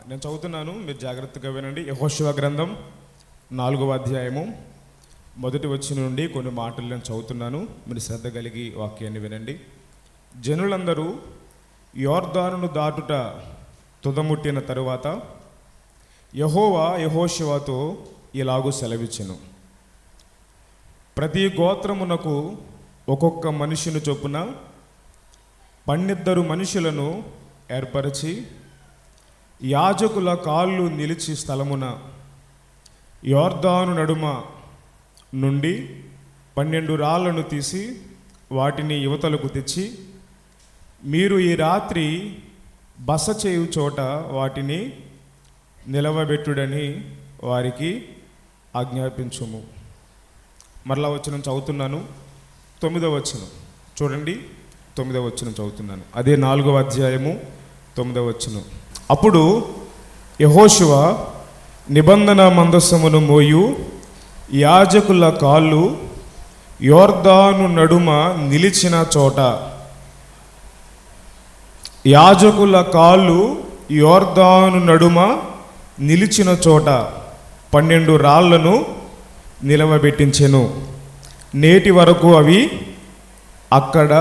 నేను చదువుతున్నాను, మీరు జాగ్రత్తగా వినండి. యెహోషువ గ్రంథం 4వ అధ్యాయము 1వ వచనం నుండి కొన్ని మాటలు నేను చదువుతున్నాను. మీరు శ్రద్ధ కలిగి వాక్యాన్ని వినండి. జనులందరూ యోర్దానును దాటుట తుదముట్టిన తరువాత యెహోవా యెహోషువతో ఇలాగూ సెలవిచ్చెను, ప్రతి గోత్రమునకు ఒక్కొక్క మనిషిని చొప్పున 12 మనుషులను ఏర్పరిచి యాజకుల కాళ్ళు నిలిచి స్థలమున యోర్దాను నడుమ నుండి 12 రాళ్లను తీసి వాటిని యువతలకు తెచ్చి మీరు ఈ రాత్రి బస చేయు చోట వాటిని నిలవబెట్టుడని వారికి ఆజ్ఞాపించుము. మరలా వచనం చదువుతున్నాను, 9వ వచనం చూడండి. 9వ వచనం చదువుతున్నాను, అదే 4వ అధ్యాయము 9వ వచనం. అప్పుడు యెహోషువ నిబంధన మందసమును మోయు యాజకుల కాళ్ళు యోర్దాను నడుమ నిలిచిన చోట, యాజకుల కాళ్ళు యోర్దాను నడుమ నిలిచిన చోట 12 రాళ్లను నిలవబెట్టించెను. నేటి వరకు అవి అక్కడ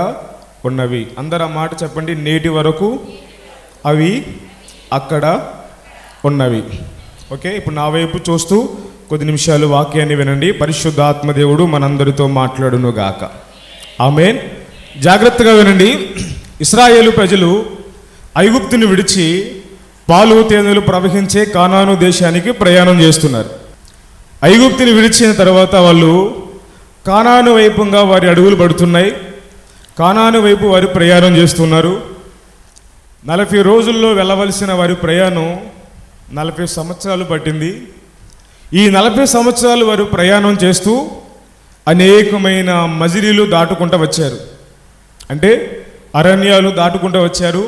ఉన్నవి. అందరూ ఆ మాట చెప్పండి, నేటి వరకు అవి అక్కడ ఉన్నవి. ఓకే, ఇప్పుడు నా వైపు చూస్తూ కొద్ది నిమిషాలు వాక్యాన్ని వినండి. పరిశుద్ధాత్మ దేవుడు మనందరితో మాట్లాడును గాక. ఆమేన్. జాగ్రత్తగా వినండి. ఇశ్రాయేలు ప్రజలు ఐగుప్తుని విడిచి పాలు తేనెలు ప్రవహించే కానాను దేశానికి ప్రయాణం చేస్తున్నారు. ఐగుప్తుని విడిచిన తర్వాత వాళ్ళు కానాను వైపుగా వారి అడుగులు పడుతున్నాయి. కానాను వైపు వారు ప్రయాణం చేస్తున్నారు. 40 రోజుల్లో వెళ్ళవలసిన వారి ప్రయాణం 40 సంవత్సరాలు పట్టింది. ఈ 40 సంవత్సరాలు వారు ప్రయాణం చేస్తూ అనేకమైన మజిలీలు దాటుకుంటూ వచ్చారు. అంటే అరణ్యాలు దాటుకుంటూ వచ్చారు,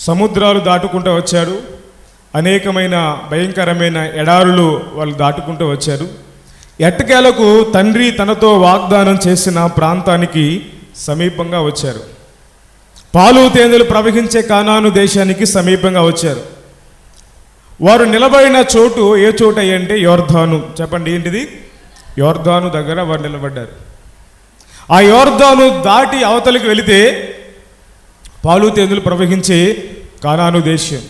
సముద్రాలు దాటుకుంటూ వచ్చారు, అనేకమైన భయంకరమైన ఎడారులు వాళ్ళు దాటుకుంటూ వచ్చారు. ఎట్టకేలకు తండ్రి తనతో వాగ్దానం చేసిన ప్రాంతానికి సమీపంగా వచ్చారు. పాలు తేనెలు ప్రవహించే కానాను దేశానికి సమీపంగా వచ్చారు. వారు నిలబడిన చోటు ఏ చోటు అంటే యోర్దాను. చెప్పండి, ఏంటిది? యోర్దాను దగ్గర వారు నిలబడ్డారు. ఆ యోర్దాను దాటి అవతలికి వెళితే పాలు తేనెలు ప్రవహించే కానాను దేశం,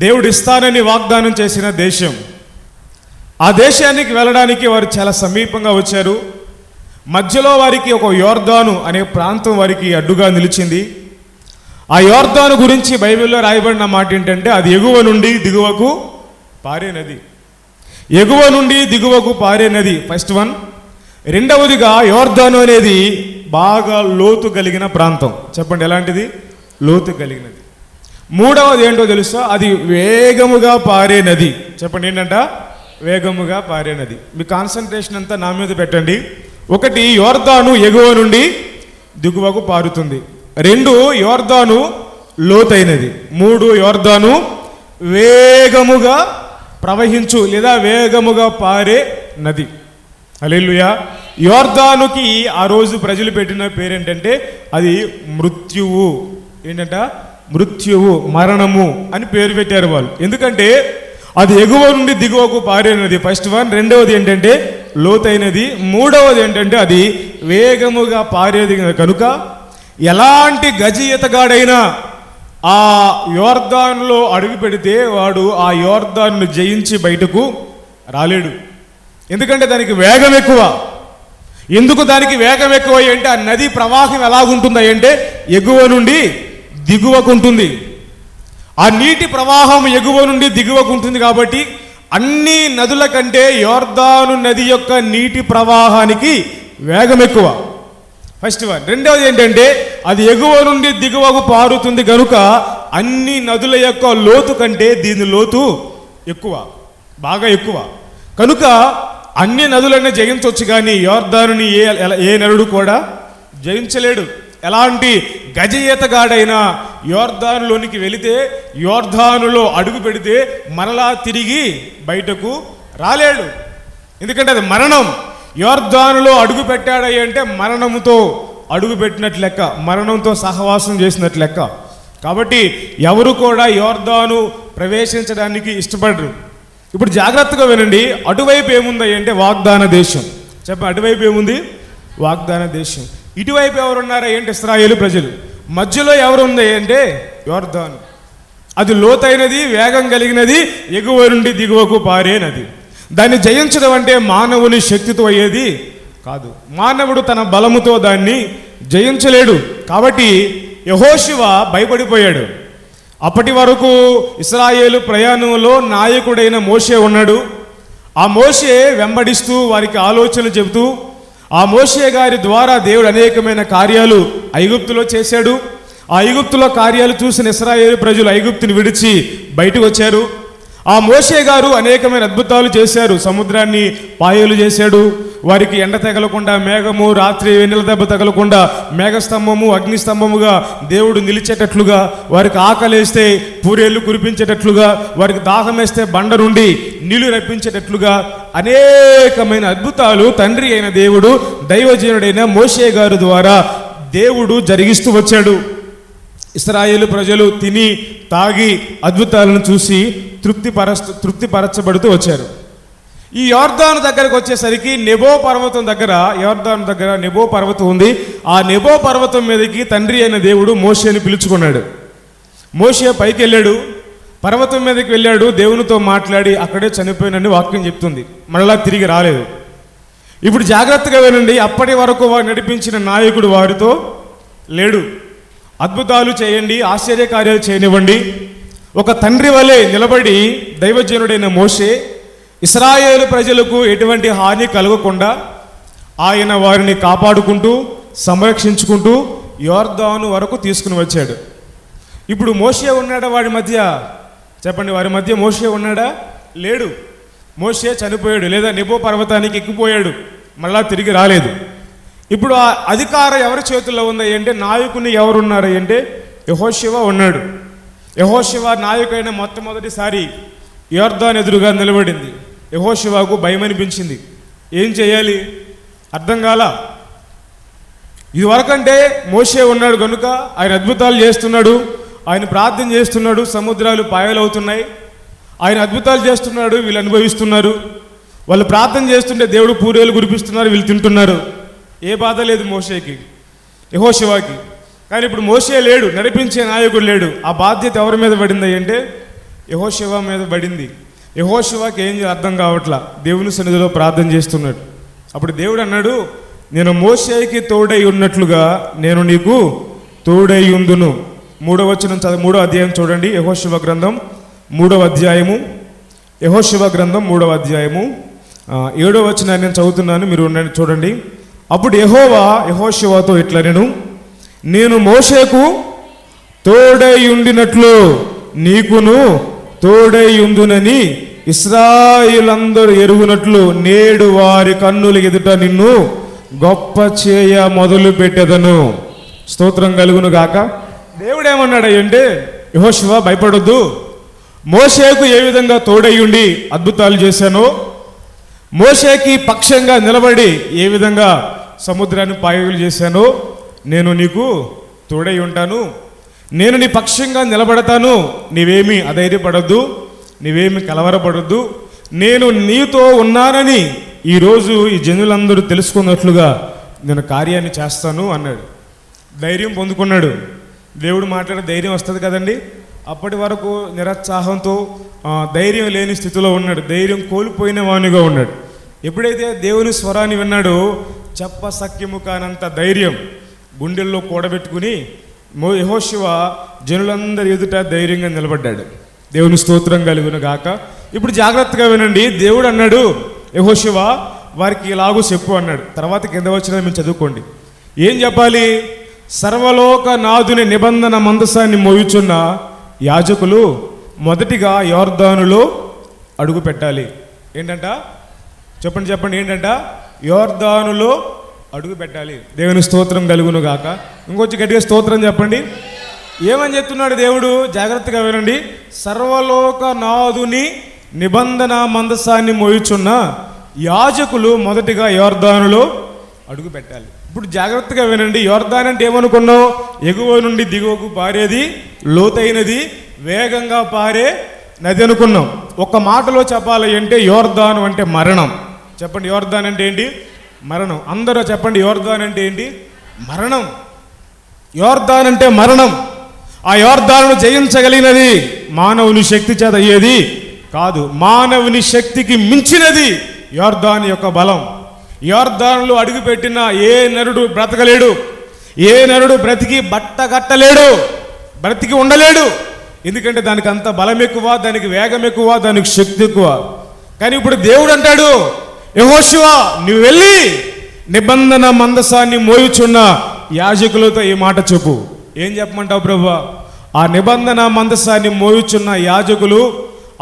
దేవుడు ఇస్తానని వాగ్దానం చేసిన దేశం. ఆ దేశానికి వెళ్ళడానికి వారు చాలా సమీపంగా వచ్చారు. మధ్యలో వారికి ఒక యోర్దాను అనే ప్రాంతం వారికి అడ్డుగా నిలిచింది. ఆ యోర్దాను గురించి బైబిల్లో రాయబడిన మాట ఏంటంటే, అది ఎగువ నుండి దిగువకు పారే నది. ఎగువ నుండి దిగువకు పారే నది ఫస్ట్ వన్. రెండవదిగా యోర్దాను అనేది బాగా లోతు కలిగిన ప్రాంతం. చెప్పండి, ఎలాంటిది? లోతు కలిగినది. మూడవది ఏంటో తెలుసా? అది వేగముగా పారే నది. చెప్పండి, ఏంటంట? వేగముగా పారే నది. మీ కాన్సన్ట్రేషన్ అంతా నా మీద పెట్టండి. 1, యోర్దాను ఎగువ నుండి దిగువకు పారుతుంది. 2, యోర్దాను లోతైనది. 3, యోర్దాను వేగముగా ప్రవహించు లేదా వేగముగా పారే నది. హల్లెలూయా. యోర్దానుకి ఆ రోజు ప్రజలు పెట్టిన పేరేంటంటే అది మృత్యువు. ఏంటంట? మృత్యువు, మరణము అని పేరు పెట్టారు వాళ్ళు. ఎందుకంటే అది ఎగువ నుండి దిగువకు పారేనది ఫస్ట్ వన్. రెండవది ఏంటంటే లోతైనది. మూడవది ఏంటంటే అది వేగముగా పారేది కనుక ఎలాంటి గజయితగాడైనా ఆ యోర్దానులో అడుగు పెడితే వాడు ఆ యోర్దాను జయించి బయటకు రాలేడు. ఎందుకంటే దానికి వేగం ఎక్కువ. ఎందుకు దానికి వేగం ఎక్కువ అంటే ఆ నది ప్రవాహం ఎలాగుంటుంది అంటే ఎగువ నుండి దిగువకు ఉంటుంది. ఆ నీటి ప్రవాహం ఎగువ నుండి దిగువకు ఉంటుంది కాబట్టి అన్ని నదుల కంటే యోర్దాను నది యొక్క నీటి ప్రవాహానికి వేగం ఎక్కువ ఫస్ట్ వన్. రెండవది ఏంటంటే అది ఎగువ నుండి దిగువకు పారుతుంది కనుక అన్ని నదుల యొక్క లోతు కంటే దీని లోతు ఎక్కువ, బాగా ఎక్కువ. కనుక అన్ని నదులన్నీ జయించవచ్చు, కానీ యోర్దానుని ఏ నరుడు కూడా జయించలేడు. ఎలాంటి గజయితగాడైనా యోర్దానులోనికి వెళితే, యోర్దానులో అడుగు పెడితే మరలా తిరిగి బయటకు రాలేడు. ఎందుకంటే అది మరణం. యోర్దానులో అడుగు పెట్టాడంటే మరణంతో అడుగు పెట్టినట్లు లెక్క, మరణంతో సహవాసం చేసినట్లు లెక్క. కాబట్టి ఎవరు కూడా యోర్దాను ప్రవేశించడానికి ఇష్టపడరు. ఇప్పుడు జాగ్రత్తగా వినండి, అటువైపు ఏముంది అంటే వాగ్దాన దేశం. చెప్పండి, అటువైపు ఏముంది? వాగ్దాన దేశం. ఇటువైపు ఎవరున్నారా ఏంటి? ఇశ్రాయేలు ప్రజలు. మధ్యలో ఎవరు ఉంది అంటే యోర్దాను. అది లోతైనది, వేగం కలిగినది, ఎగువ నుండి దిగువకు పారే నది. దాన్ని జయించడం అంటే మానవుని శక్తితో అయ్యేది కాదు. మానవుడు తన బలముతో దాన్ని జయించలేడు. కాబట్టి యెహోషువ భయపడిపోయాడు. అప్పటి వరకు ఇశ్రాయేలు ప్రయాణంలో నాయకుడైన మోషే ఉన్నాడు. ఆ మోషే వెంబడిస్తూ వారికి ఆలోచనలు చెబుతూ, ఆ మోషే గారి ద్వారా దేవుడు అనేకమైన కార్యాలు ఐగుప్తులో చేశాడు. ఆ ఐగుప్తులో కార్యాలు చూసిన ఇశ్రాయేలు ప్రజలు ఐగుప్తుని విడిచి బయటకు వచ్చారు. ఆ మోషే గారు అనేకమైన అద్భుతాలు చేశారు. సముద్రాన్ని పాయలు చేశాడు. వారికి ఎండ తగలకుండా మేఘము, రాత్రి వెన్నెల దెబ్బ తగలకుండా మేఘస్తంభము, అగ్నిస్తంభముగా దేవుడు నిలిచేటట్లుగా, వారికి ఆకలేస్తే పూరేళ్ళు కురిపించేటట్లుగా, వారికి దాహం వేస్తే బండ నుండి నీళ్లు రప్పించేటట్లుగా అనేకమైన అద్భుతాలు తండ్రి అయిన దేవుడు దైవజనుడైన మోషే గారు ద్వారా దేవుడు జరిగిస్తూ వచ్చాడు. ఇశ్రాయేలు ప్రజలు తిని తాగి అద్భుతాలను చూసి తృప్తిపరచబడుతూ వచ్చారు. ఈ యోర్దాను దగ్గరకు వచ్చేసరికి నెబో పర్వతం దగ్గర, యోర్దాను దగ్గర నెబో పర్వతం ఉంది. ఆ నెబో పర్వతం మీదకి తండ్రి అయిన దేవుడు మోషేని పిలుచుకున్నాడు. మోషే పైకి వెళ్ళాడు, పర్వతం మీదకి వెళ్ళాడు, దేవునితో మాట్లాడి అక్కడే చనిపోయినని వాక్యం చెప్తుంది. మళ్ళా తిరిగి రాలేదు. ఇప్పుడు జాగ్రత్తగా వినండి, అప్పటి వరకు వారు నడిపించిన నాయకుడు వారితో లేడు. అద్భుతాలు చేయండి, ఆశ్చర్యకార్యాలు చేయనివ్వండి. ఒక తండ్రి వలె నిలబడి దైవజనుడైన మోషే ఇశ్రాయేలు ప్రజలకు ఎటువంటి హాని కలగకుండా ఆయన వారిని కాపాడుకుంటూ సంరక్షించుకుంటూ యోర్దాను వరకు తీసుకుని వచ్చాడు. ఇప్పుడు మోషే ఉన్నాడా వాడి మధ్య? చెప్పండి, వారి మధ్య మోషే ఉన్నాడా? లేడు. మోషే చనిపోయాడు, లేదా నెబో పర్వతానికి ఎక్కిపోయాడు, మళ్ళా తిరిగి రాలేదు. ఇప్పుడు ఆ అధికారం ఎవరి చేతుల్లో ఉంది అంటే, నాయకుని ఎవరున్నారు అంటే యెహోషువ ఉన్నాడు. యెహోషువ నాయకుడైన మొట్టమొదటిసారి యోర్దాను ఎదురుగా నిలబడింది. యెహోషువకు భయం అనిపించింది. ఏం చేయాలి అర్థం కాల. ఇదివరకంటే మోషే ఉన్నాడు కనుక ఆయన అద్భుతాలు చేస్తున్నాడు, ఆయన ప్రార్థన చేస్తున్నాడు, సముద్రాలు పాయలవుతున్నాయి, ఆయన అద్భుతాలు చేస్తున్నాడు, వీళ్ళు అనుభవిస్తున్నారు. వాళ్ళు ప్రార్థన చేస్తుంటే దేవుడు పూరేలు కురిపిస్తున్నారు, వీళ్ళు తింటున్నారు. ఏ బాధ లేదు మోషేకి, యెహోషువకి. కానీ ఇప్పుడు మోషే లేడు, నడిపించే నాయకుడు లేడు. ఆ బాధ్యత ఎవరి మీద పడింది అంటే యెహోషువ మీద పడింది. యెహోషువకి ఏం అర్థం కావట్లా, దేవుని సన్నిధిలో ప్రార్థన చేస్తున్నాడు. అప్పుడు దేవుడు అన్నాడు, నేను మోషేకి తోడై ఉన్నట్లుగా నేను నీకు తోడై ఉందును. 3వ వచనం 3వ అధ్యాయం చూడండి. యెహోషువ గ్రంథం 3వ అధ్యాయము, యెహోషువ గ్రంథం 3వ అధ్యాయము 7వ వచనాన్ని నేను చదువుతున్నాను, మీరు చూడండి. అప్పుడు యెహోవా యెహోషువతో ఇట్లనెను, నేను మోషేకు తోడై ఉండినట్లు నీకును తోడై ఉందునని ఇశ్రాయేలందరూ ఎరుగునట్లు నేడు వారి కన్నుల ఎదుట నిన్ను గొప్ప చేయ మొదలు పెట్టెదను. స్తోత్రం కలుగును గాక. దేవుడు ఏమన్నాడంటే, యెహోషువ భయపడొద్దు, మోషేకు ఏ విధంగా తోడై ఉండి అద్భుతాలు చేశానో, మోషేకి పక్షంగా నిలబడి ఏ విధంగా సముద్రాన్ని పాయలు చేశానో నేను నీకు తోడై ఉంటాను. నేను నీ పక్షంగా నిలబడతాను. నీవేమీ అధైర్యపడొద్దు, నీవేమి కలవరపడొద్దు. నేను నీతో ఉన్నానని ఈరోజు ఈ జనులందరూ తెలుసుకున్నట్లుగా నేను కార్యాన్ని చేస్తాను అన్నాడు. ధైర్యం పొందుకున్నాడు. దేవుడు మాట్లాడే ధైర్యం వస్తుంది కదండి. అప్పటి వరకు నిరుత్సాహంతో ధైర్యం లేని స్థితిలో ఉన్నాడు, ధైర్యం కోల్పోయిన వానిగా ఉన్నాడు. ఎప్పుడైతే దేవుని స్వరాన్ని విన్నాడో చెప్పసఖ్యము కానంత ధైర్యం గుండెల్లో కూడబెట్టుకుని యెహోషువ జనులందరి ఎదుట ధైర్యంగా నిలబడ్డాడు. దేవుని స్తోత్రం కలుగును గాక. ఇప్పుడు జాగ్రత్తగా వినండి, దేవుడు అన్నాడు, యెహోషువ వారికి ఇలాగూ చెప్పు అన్నాడు. తర్వాత కింద వచ్చిన మీరు చదువుకోండి. ఏం చెప్పాలి? సర్వలోక నాథుని నిబంధన మందసాన్ని మోయుచున్న యాజకులు మొదటిగా యోర్దానులో అడుగు పెట్టాలి. ఏంటంట? చెప్పండి ఏంటంట? యోర్దానులో అడుగు పెట్టాలి. దేవుని స్తోత్రం కలుగును గాక. ఇంకొంచెం గట్టిగా స్తోత్రం చెప్పండి. ఏమని చెప్తున్నాడు దేవుడు? జాగ్రత్తగా వినండి. సర్వలోక నాథుని నిబంధన మందసాన్ని మోయుచున్న యాజకులు మొదటిగా యోర్దానులో అడుగు పెట్టాలి. ఇప్పుడు జాగ్రత్తగా వినండి. యోర్దాన్ అంటే ఏమనుకున్నావు? ఎగువ నుండి దిగువకు పారేది, లోతైనది, వేగంగా పారే నది అనుకున్నాం. ఒక మాటలో చెప్పాలి అంటే యోర్దాను అంటే మరణం. చెప్పండి, యోర్దాన్ అంటే ఏంటి? మరణం. అందరూ చెప్పండి, యోర్దాన్ అంటే ఏంటి? మరణం. యోర్దాన్ అంటే మరణం. ఆ యోర్దానును జయించగలిగినది మానవుని శక్తి చేత అయ్యేది కాదు, మానవుని శక్తికి మించినది యోర్దాను యొక్క బలం. యోర్దానులో అడుగుపెట్టిన ఏ నరుడు బ్రతకలేడు, ఏ నరుడు బ్రతికి బట్టగట్టలేడు, బ్రతికి ఉండలేడు. ఎందుకంటే దానికి అంత బలం ఎక్కువ, దానికి వేగం ఎక్కువ, దానికి శక్తి ఎక్కువ. కానీ ఇప్పుడు దేవుడు అంటాడు, యెహోషువ నువ్వు వెళ్ళి నిబంధన మందసాన్ని మోయుచున్న యాజకులతో ఈ మాట చెప్పు. ఏం చెప్పమంటావు ప్రభువా? ఆ నిబంధన మందసాన్ని మోయుచున్న యాజకులు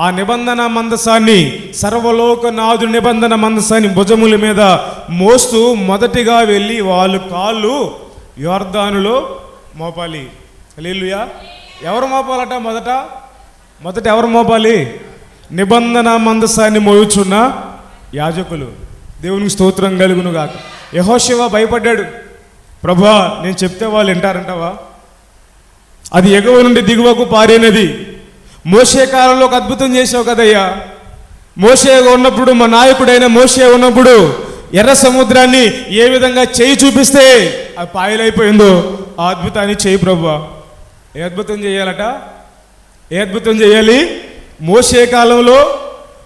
ఆ నిబంధన మందసాన్ని, సర్వలోకనాథు నిబంధన మందసాన్ని భుజముల మీద మోస్తూ మొదటిగా వెళ్ళి వాళ్ళు కాళ్ళు యోర్దానులో మోపాలి. హల్లెలూయా. ఎవరు మోపాలట? మొదట ఎవరు మోపాలి? నిబంధన మందసాన్ని మోయుచున్న యాజకులు. దేవునికి స్తోత్రం కలుగును గాక. యెహోషువ భయపడ్డాడు. ప్రభువా నేను చెప్తే వాళ్ళు వింటారంటావా? అది ఎగువ నుండి దిగువకు పారేనది. మోషే కాలంలో ఒక అద్భుతం చేసావు కదయ్యా. మోషే ఉన్నప్పుడు, మా నాయకుడైన మోషే ఉన్నప్పుడు ఎర్ర సముద్రాన్ని ఏ విధంగా చేయి చూపిస్తే అది పాయలైపోయిందో ఆ అద్భుతాన్ని చేయి ప్రభువా. ఏ అద్భుతం చేయాలట? ఏ అద్భుతం చేయాలి? మోషే కాలంలో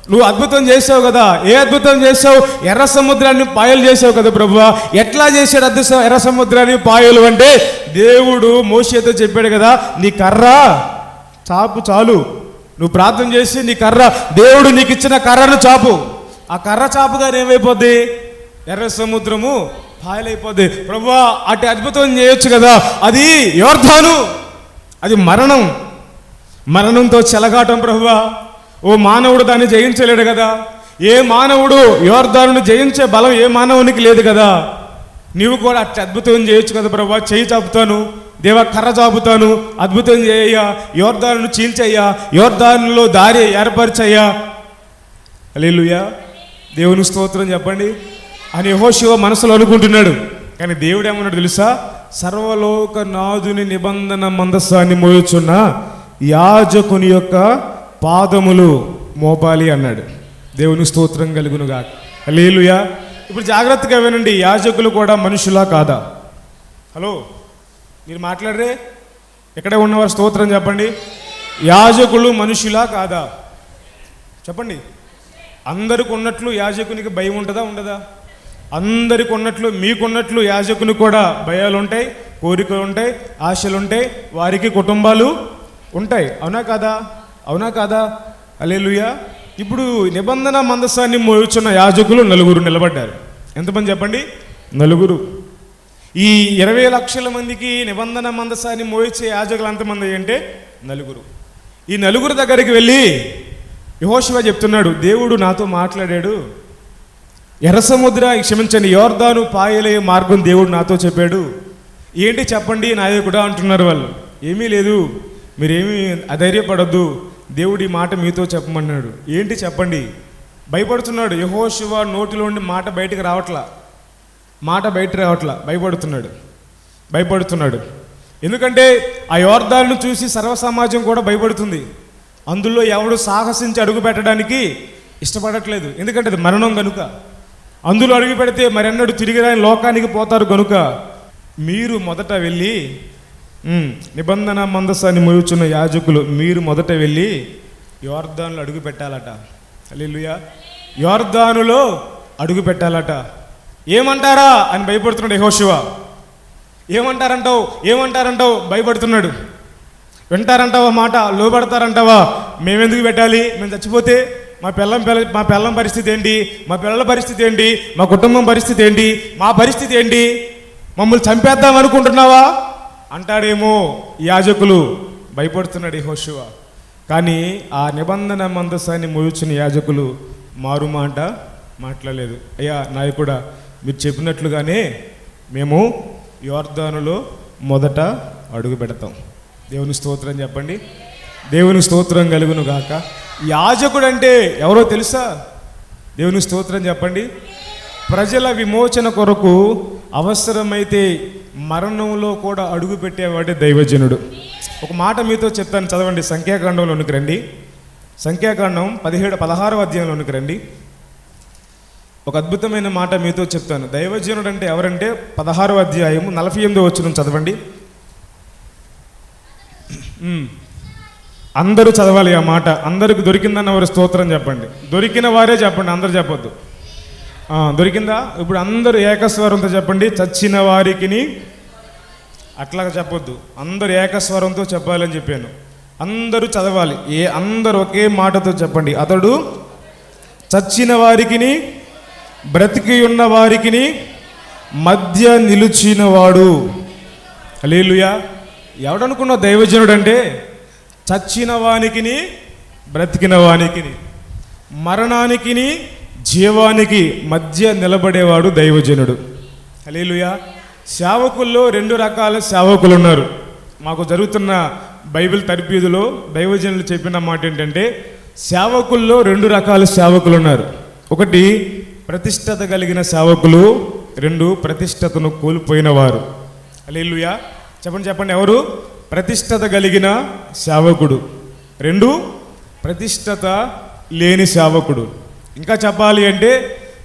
నువ్వు అద్భుతం చేసావు కదా. ఏ అద్భుతం చేసావు? ఎర్ర సముద్రాన్ని పాయలు చేసావు కదా ప్రభువా. ఎట్లా చేశాడు అద్భుతం ఎర్ర సముద్రాన్ని పాయలు అంటే, దేవుడు మోషేతో చెప్పాడు కదా, నీ కర్ర చాపు చాలు. నువ్వు ప్రార్థన చేసి నీ కర్ర, దేవుడు నీకు ఇచ్చిన కర్రను చాపు. ఆ కర్ర చాపుగానే ఏమైపోద్ది? ఎర్ర సముద్రము పాయలైపోద్ది. ప్రభువా అటు అద్భుతం చేయొచ్చు కదా. అది యోర్దాను, అది మరణం. మరణంతో చెలగాటం ప్రభువా. ఓ మానవుడు దాన్ని జయించలేడు కదా. ఏ మానవుడు యోర్దానుని జయించే బలం ఏ మానవునికి లేదు కదా. నీవు కూడా అట్లా అద్భుతం చేయొచ్చు కదా ప్రభువా. చేయి చాపుతాను, దేవా కర్ర చాపుతాను, అద్భుతం చేయయ్యా, యోర్దానును చీల్చయ్యా, యోర్దానులో దారి ఏర్పరిచయ్యా. హల్లెలూయా. దేవుని స్తోత్రం చెప్పండి అని యెహోషువ మనసులో అనుకుంటున్నాడు. కానీ దేవుడు ఏమన్నాడు తెలుసా? సర్వలోకనాథుని నిబంధన మందసాన్ని మోయుచున్న యాజకుని యొక్క పాదములు మోపాలి అన్నాడు. దేవుని స్తోత్రం కలుగును గాక. హల్లెలూయా. ఇప్పుడు జాగ్రత్తగా వినండి, యాజకులు కూడా మనుషులా కాదా? హలో, మీరు మాట్లాడరే? ఎక్కడే ఉన్నవారు స్తోత్రం చెప్పండి. యాజకులు మనుషులా కాదా? చెప్పండి. అందరికి ఉన్నట్లు యాజకునికి భయం ఉంటుందా? ఉండదా? అందరికి ఉన్నట్లు మీకున్నట్లు యాజకునికి కూడా భయాలు ఉంటాయి, కోరికలు ఉంటాయి, ఆశలు ఉంటాయి, వారికి కుటుంబాలు ఉంటాయి. అవునా కాదా? అవునా కాదా? హల్లెలూయా. ఇప్పుడు నిబంధన మందసాన్ని మోయుచున్న యాజకులు నలుగురు నిలబడ్డారు. ఎంతమంది చెప్పండి? నలుగురు. ఈ 20 లక్షల మందికి నిబంధన మందసాన్ని మోయించే యాజకులు ఎంతమంది అంటే నలుగురు. ఈ నలుగురు దగ్గరికి వెళ్ళి యెహోషువ చెప్తున్నాడు, దేవుడు నాతో మాట్లాడాడు, ఎర్ర సముద్ర క్షమించండి యోర్దాను పాయలే మార్గం దేవుడు నాతో చెప్పాడు. ఏంటి చెప్పండి నాయకుడా అంటున్నారు వాళ్ళు. ఏమీ లేదు, మీరేమీ అధైర్యపడద్దు, దేవుడి మాట మీతో చెప్పమన్నాడు. ఏంటి చెప్పండి? భయపడుతున్నాడు. యెహోషువ నోటిలోండి మాట బయటకు రావట్లా, భయపడుతున్నాడు. ఎందుకంటే ఆ యోర్దాను చూసి సర్వ సమాజం కూడా భయపడుతుంది. అందులో ఎవడు సాహసించి అడుగు పెట్టడానికి ఇష్టపడట్లేదు. ఎందుకంటే అది మరణం కనుక. అందులో అడుగు పెడితే మరెన్నడూ తిరిగి రాని లోకానికి పోతారు కనుక మీరు మొదట వెళ్ళి, నిబంధన మందసాన్ని మోయుచున్న యాజకులు మీరు మొదట వెళ్ళి యోర్దానులో అడుగు పెట్టాలట. హల్లెలూయా. యోర్దానులో అడుగు పెట్టాలట. ఏమంటారా అని భయపడుతున్నాడు యెహోషువ. ఏమంటారంటావు భయపడుతున్నాడు. వింటారంటావా మాట? లోబడతారంటావా? మేమెందుకు పెట్టాలి? మేము చచ్చిపోతే మా పిల్లం పరిస్థితి ఏంటి? మా పిల్లల పరిస్థితి ఏంటి? మా కుటుంబం పరిస్థితి ఏంటి? మా పరిస్థితి ఏంటి? మమ్మల్ని చంపేద్దాం అనుకుంటున్నావా అంటాడేమో యాజకులు. భయపడుతున్నాడు యెహోషువ. కానీ ఆ నిబంధన మందసాన్ని మోయుచున్న యాజకులు మారు మాట మాట్లాడలేదు. అయ్యా నాయకుడా, మీరు చెప్పినట్లుగానే మేము యోర్దానులో మొదట అడుగు పెడతాం. దేవుని స్తోత్రం చెప్పండి. దేవుని స్తోత్రం కలుగును గాక. యాజకుడు అంటే ఎవరో తెలుసా? దేవుని స్తోత్రం చెప్పండి. ప్రజల విమోచన కొరకు అవసరమైతే మరణంలో కూడా అడుగు పెట్టేవాడే దైవజనుడు. ఒక మాట మీతో చెప్తాను, చదవండి. సంఖ్యాకాండంలోనికి రండి. సంఖ్యాకాండం 16వ అధ్యాయంలోనికి రండి. ఒక అద్భుతమైన మాట మీతో చెప్తాను. దైవజనుడు అంటే ఎవరంటే 16వ అధ్యాయం 48వ వచనం చదవండి. అందరూ చదవాలి ఆ మాట. అందరికి దొరికిందన్న వారి స్తోత్రం చెప్పండి. దొరికిన వారే చెప్పండి, అందరూ చెప్పొద్దు. దొరికిందా? ఇప్పుడు అందరూ ఏకస్వరంతో చెప్పండి. చచ్చిన వారికిని అట్లాగా చెప్పొద్దు, అందరూ ఏకస్వరంతో చెప్పాలని చెప్పాను. అందరూ చదవాలి. అందరూ ఒకే మాటతో చెప్పండి. అతడు చచ్చిన వారికిని బ్రతికి ఉన్న వారికిని మధ్య నిలిచినవాడు. హల్లెలూయా. ఎవడనుకున్న దైవజనుడు అంటే చచ్చిన వానికిని బ్రతికిన వానికిని మరణానికిని జీవానికి మధ్య నిలబడేవాడు దైవజనుడు. హల్లెలూయా. సేవకుల్లో 2 రకాల సేవకులు ఉన్నారు. మాకు జరుగుతున్న బైబిల్ తర్బీదులో దైవజనులు చెప్పిన మాట ఏంటంటే సేవకుల్లో 2 రకాల సేవకులు ఉన్నారు. ఒకటి ప్రతిష్టత కలిగిన సేవకులు, 2 ప్రతిష్టతను కోల్పోయిన వారు. హల్లెలూయా. చెప్పండి చెప్పండి, ఎవరు? ప్రతిష్టత కలిగిన సేవకుడు, 2 ప్రతిష్టత లేని సేవకుడు. ఇంకా చెప్పాలి అంటే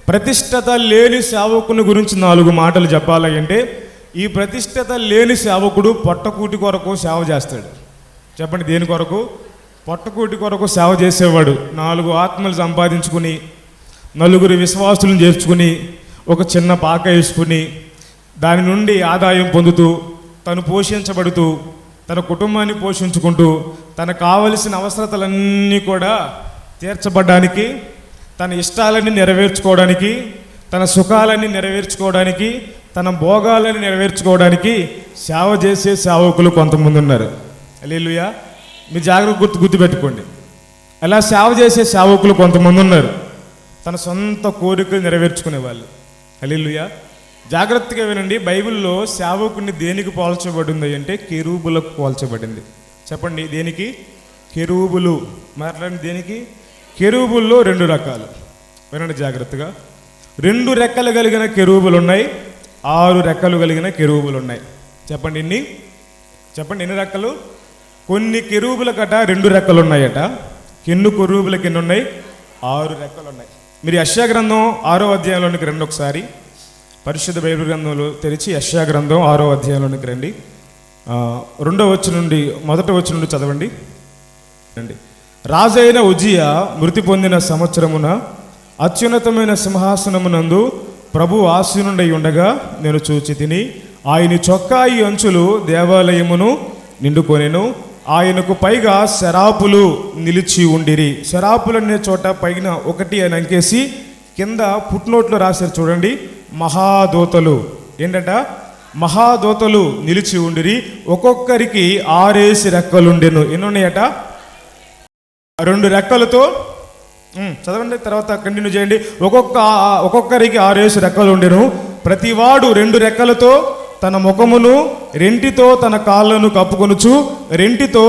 ప్రతిష్టత లేని సేవకుని గురించి 4 మాటలు చెప్పాలి అంటే ఈ ప్రతిష్టత లేని సేవకుడు పొట్టకూటి కొరకు సేవ చేస్తాడు. చెప్పండి, దేని కొరకు? పొట్టకూటి కొరకు సేవ చేసేవాడు. 4 ఆత్మలు సంపాదించుకుని, 4 విశ్వాసులను చేర్చుకుని, ఒక చిన్న పాక వేసుకుని, దాని నుండి ఆదాయం పొందుతూ, తను పోషించబడుతూ, తన కుటుంబాన్ని పోషించుకుంటూ, తనకు కావలసిన అవసరతలన్నీ కూడా తీర్చబడ్డానికి, తన ఇష్టాలన్నీ నెరవేర్చుకోవడానికి, తన సుఖాలన్నీ నెరవేర్చుకోవడానికి, తన భోగాలని నెరవేర్చుకోవడానికి సేవ చేసే సేవకులు కొంతమంది ఉన్నారు. హల్లెలూయా. మీరు జాగ్రత్త గుర్తుపెట్టుకోండి. అలా సేవ చేసే సేవకులు కొంతమంది ఉన్నారు, తన సొంత కోరికలు నెరవేర్చుకునే వాళ్ళు. హల్లెలూయా. జాగ్రత్తగా వినండి. బైబిల్లో సేవకుని దేనికి పోల్చబడింది అంటే కెరూబులకు పోల్చబడింది. చెప్పండి, దేనికి? కెరూబులు. మాట్లాడండి, దేనికి? కెరూబుల్లో 2 రకాలు. వినండి జాగ్రత్తగా. 2 రెక్కలు కలిగిన కెరూబులు ఉన్నాయి, 6 రెక్కలు కలిగిన కెరూబులు ఉన్నాయి. చెప్పండి ఎన్ని? చెప్పండి, ఎన్ని రెక్కలు? కొన్ని కెరూబులకట 2 రెక్కలు ఉన్నాయట. ఎన్ని కెరూబులకి ఎన్ని ఉన్నాయి? 6 రెక్కలు ఉన్నాయి. మీరు యెషయా గ్రంథం 6వ అధ్యాయంలోనికి రండి ఒకసారి. పరిశుద్ధ బైబిల్ గ్రంథంలో తెరిచి యెషయా గ్రంథం 6వ అధ్యాయంలోనికి రండి. 2వ వచనం నుండి 1వ వచనం నుండి చదవండి. రండి. రాజైన ఉజ్జియా మృతి పొందిన సంవత్సరమున అత్యున్నతమైన సింహాసనమునందు ప్రభు ఆసీనుడై ఉండగా నేను చూచి తిని, ఆయన చొక్కాయి అంచులు దేవాలయమును నిండుకొనెను. ఆయనకు పైగా శరాపులు నిలిచి ఉండిరి. శరాపులు అనే చోట పైన 1 అని అంకేసి కింద ఫుట్నోట్లో రాశారు చూడండి. మహాదూతలు. ఏంటంట? మహాదూతలు నిలిచి ఉండిరి. ఒక్కొక్కరికి 6 రెక్కలుండెను. ఎన్ని ఉన్నాయట? 2 రెక్కలతో చదవండి, తర్వాత కంటిన్యూ చేయండి. ఒక్కొక్కరికి 6 రెక్కలు ఉండెను. ప్రతివాడు 2 రెక్కలతో తన ముఖమును, రెంటితో తన కాళ్ళను కప్పుకొనుచు, రెంటితో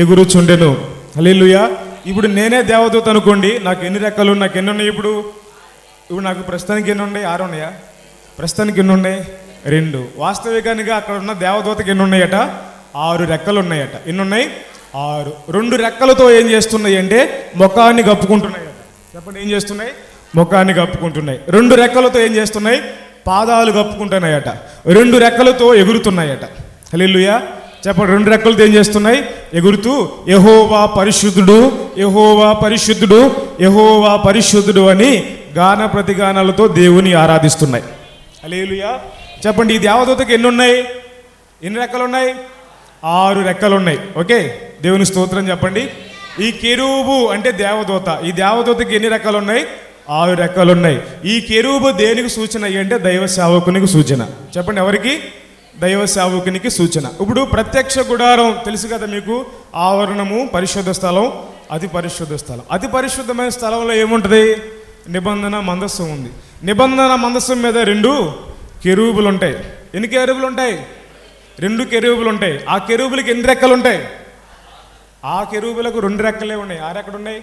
ఎగురుచుండెను. హల్లెలూయా. ఇప్పుడు నేనే దేవదూత అనుకోండి, నాకు ఎన్ని రెక్కలు? నాకు ఎన్ని ఉన్నాయి? ఇప్పుడు నాకు ప్రస్తుతానికి ఎన్ని ఉన్నాయి? 6 ఉన్నాయా? ప్రస్తుతానికి ఎన్ని ఉన్నాయి? 2. వాస్తవికంగా అక్కడ ఉన్న దేవదూతకి ఎన్ని ఉన్నాయట? 6 రెక్కలు ఉన్నాయట. ఎన్ని ఉన్నాయి? 6. 2 రెక్కలతో ఏం చేస్తున్నాయి అంటే ముఖాన్ని కప్పుకుంటున్నాయట. చెప్పండి, ఏం చేస్తున్నాయి? ముఖాన్ని కప్పుకుంటున్నాయి. 2 రెక్కలతో ఏం చేస్తున్నాయి? పాదాలు కప్పుకుంటున్నాయట. 2 రెక్కలతో ఎగురుతున్నాయట. హల్లెలూయా. చెప్పండి, 2 రెక్కలతో ఏం చేస్తున్నాయి? ఎగురుతూ యెహోవా పరిశుద్ధుడు, యెహోవా పరిశుద్ధుడు, యెహోవా పరిశుద్ధుడు అని గాన ప్రతిగానాలతో దేవుని ఆరాధిస్తున్నాయి. హల్లెలూయా. చెప్పండి, ఈ దేవదూతకి ఎన్ని ఉన్నాయి? ఎన్ని రెక్కలు ఉన్నాయి? 6 రెక్కలు ఉన్నాయి. ఓకే, దేవుని స్తోత్రం చెప్పండి. ఈ కెరూబు అంటే దేవదూత. ఈ దేవదూతకి ఎన్ని రెక్కలు ఉన్నాయి? 6 రెక్కలు ఉన్నాయి. ఈ కెరూబు దేనికి సూచన అంటే దైవ సేవకునికి సూచన. చెప్పండి, ఎవరికి? దైవ సేవకునికి సూచన. ఇప్పుడు ప్రత్యక్ష గుడారం తెలుసు కదా మీకు. ఆవరణము, పరిశుద్ధ స్థలం, అతి పరిశుద్ధ స్థలం. అతి పరిశుద్ధమైన స్థలంలో ఏముంటుంది? నిబంధన మందస్సం ఉంది. నిబంధన మందస్సం మీద 2 కెరూబులు ఉంటాయి. ఎన్ని కెరూబులు ఉంటాయి? 2 కెరూబులు ఉంటాయి. ఆ కెరూబులకి ఎన్ని రెక్కలు ఉంటాయి? ఆ కెరూబులకు 2 రెక్కలే ఉన్నాయి. 6 ఎక్కడ ఉన్నాయి?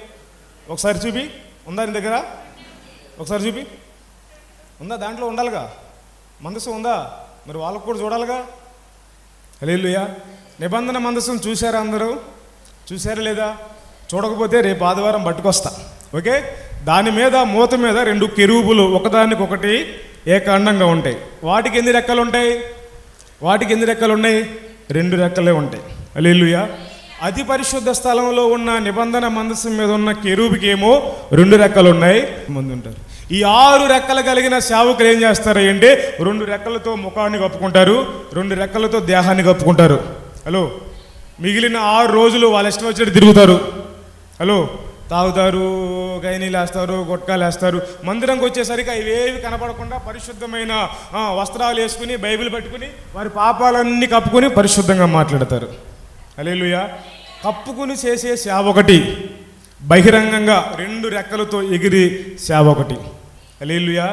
ఒకసారి చూపి. ఉందా నీ దగ్గర? ఒకసారి చూపి. ఉందా? దాంట్లో ఉండాలిగా, మందస్సం ఉందా? మరి వాళ్ళకు కూడా చూడాలిగా. హల్లెలూయా. నిబంధన మందస్సం చూశారా? అందరూ చూశారా లేదా? చూడకపోతే రేపు ఆదివారం పట్టుకొస్తా. ఓకే, దాని మీద మూత మీద 2 కెరూబులు ఒకదానికొకటి ఏకాండంగా ఉంటాయి. వాటికి ఎన్ని రెక్కలు ఉంటాయి? 2 రెక్కలే ఉంటాయి. హల్లెలూయా. అతి పరిశుద్ధ స్థలంలో ఉన్న నిబంధన మందసం మీద ఉన్న కెరూబుకి ఏమో 2 రెక్కలు ఉన్నాయి, ముందు ఉంటారు. ఈ 6 రెక్కలు కలిగిన సేవకులు ఏం చేస్తారు అంటే 2 రెక్కలతో ముఖాన్ని కప్పుకుంటారు, 2 రెక్కలతో దేహాన్ని కప్పుకుంటారు. హలో, మిగిలిన 6 రోజులు వాళ్ళ ఇష్టం వచ్చినట్టు తిరుగుతారు. హలో, తాగుతారు, గైనీలు వేస్తారు, గుట్కాలు వేస్తారు. మందిరంకి వచ్చేసరికి ఇవేవి కనపడకుండా పరిశుద్ధమైన వస్త్రాలు వేసుకుని బైబిల్ పట్టుకుని వారి పాపాలన్నీ కప్పుకొని పరిశుద్ధంగా మాట్లాడతారు. హల్లెలూయా. కప్పుకుని చేసే సేవ ఒకటి, బహిరంగంగా 2 రెక్కలతో ఎగిరి సేవ ఒకటి. హల్లెలూయా.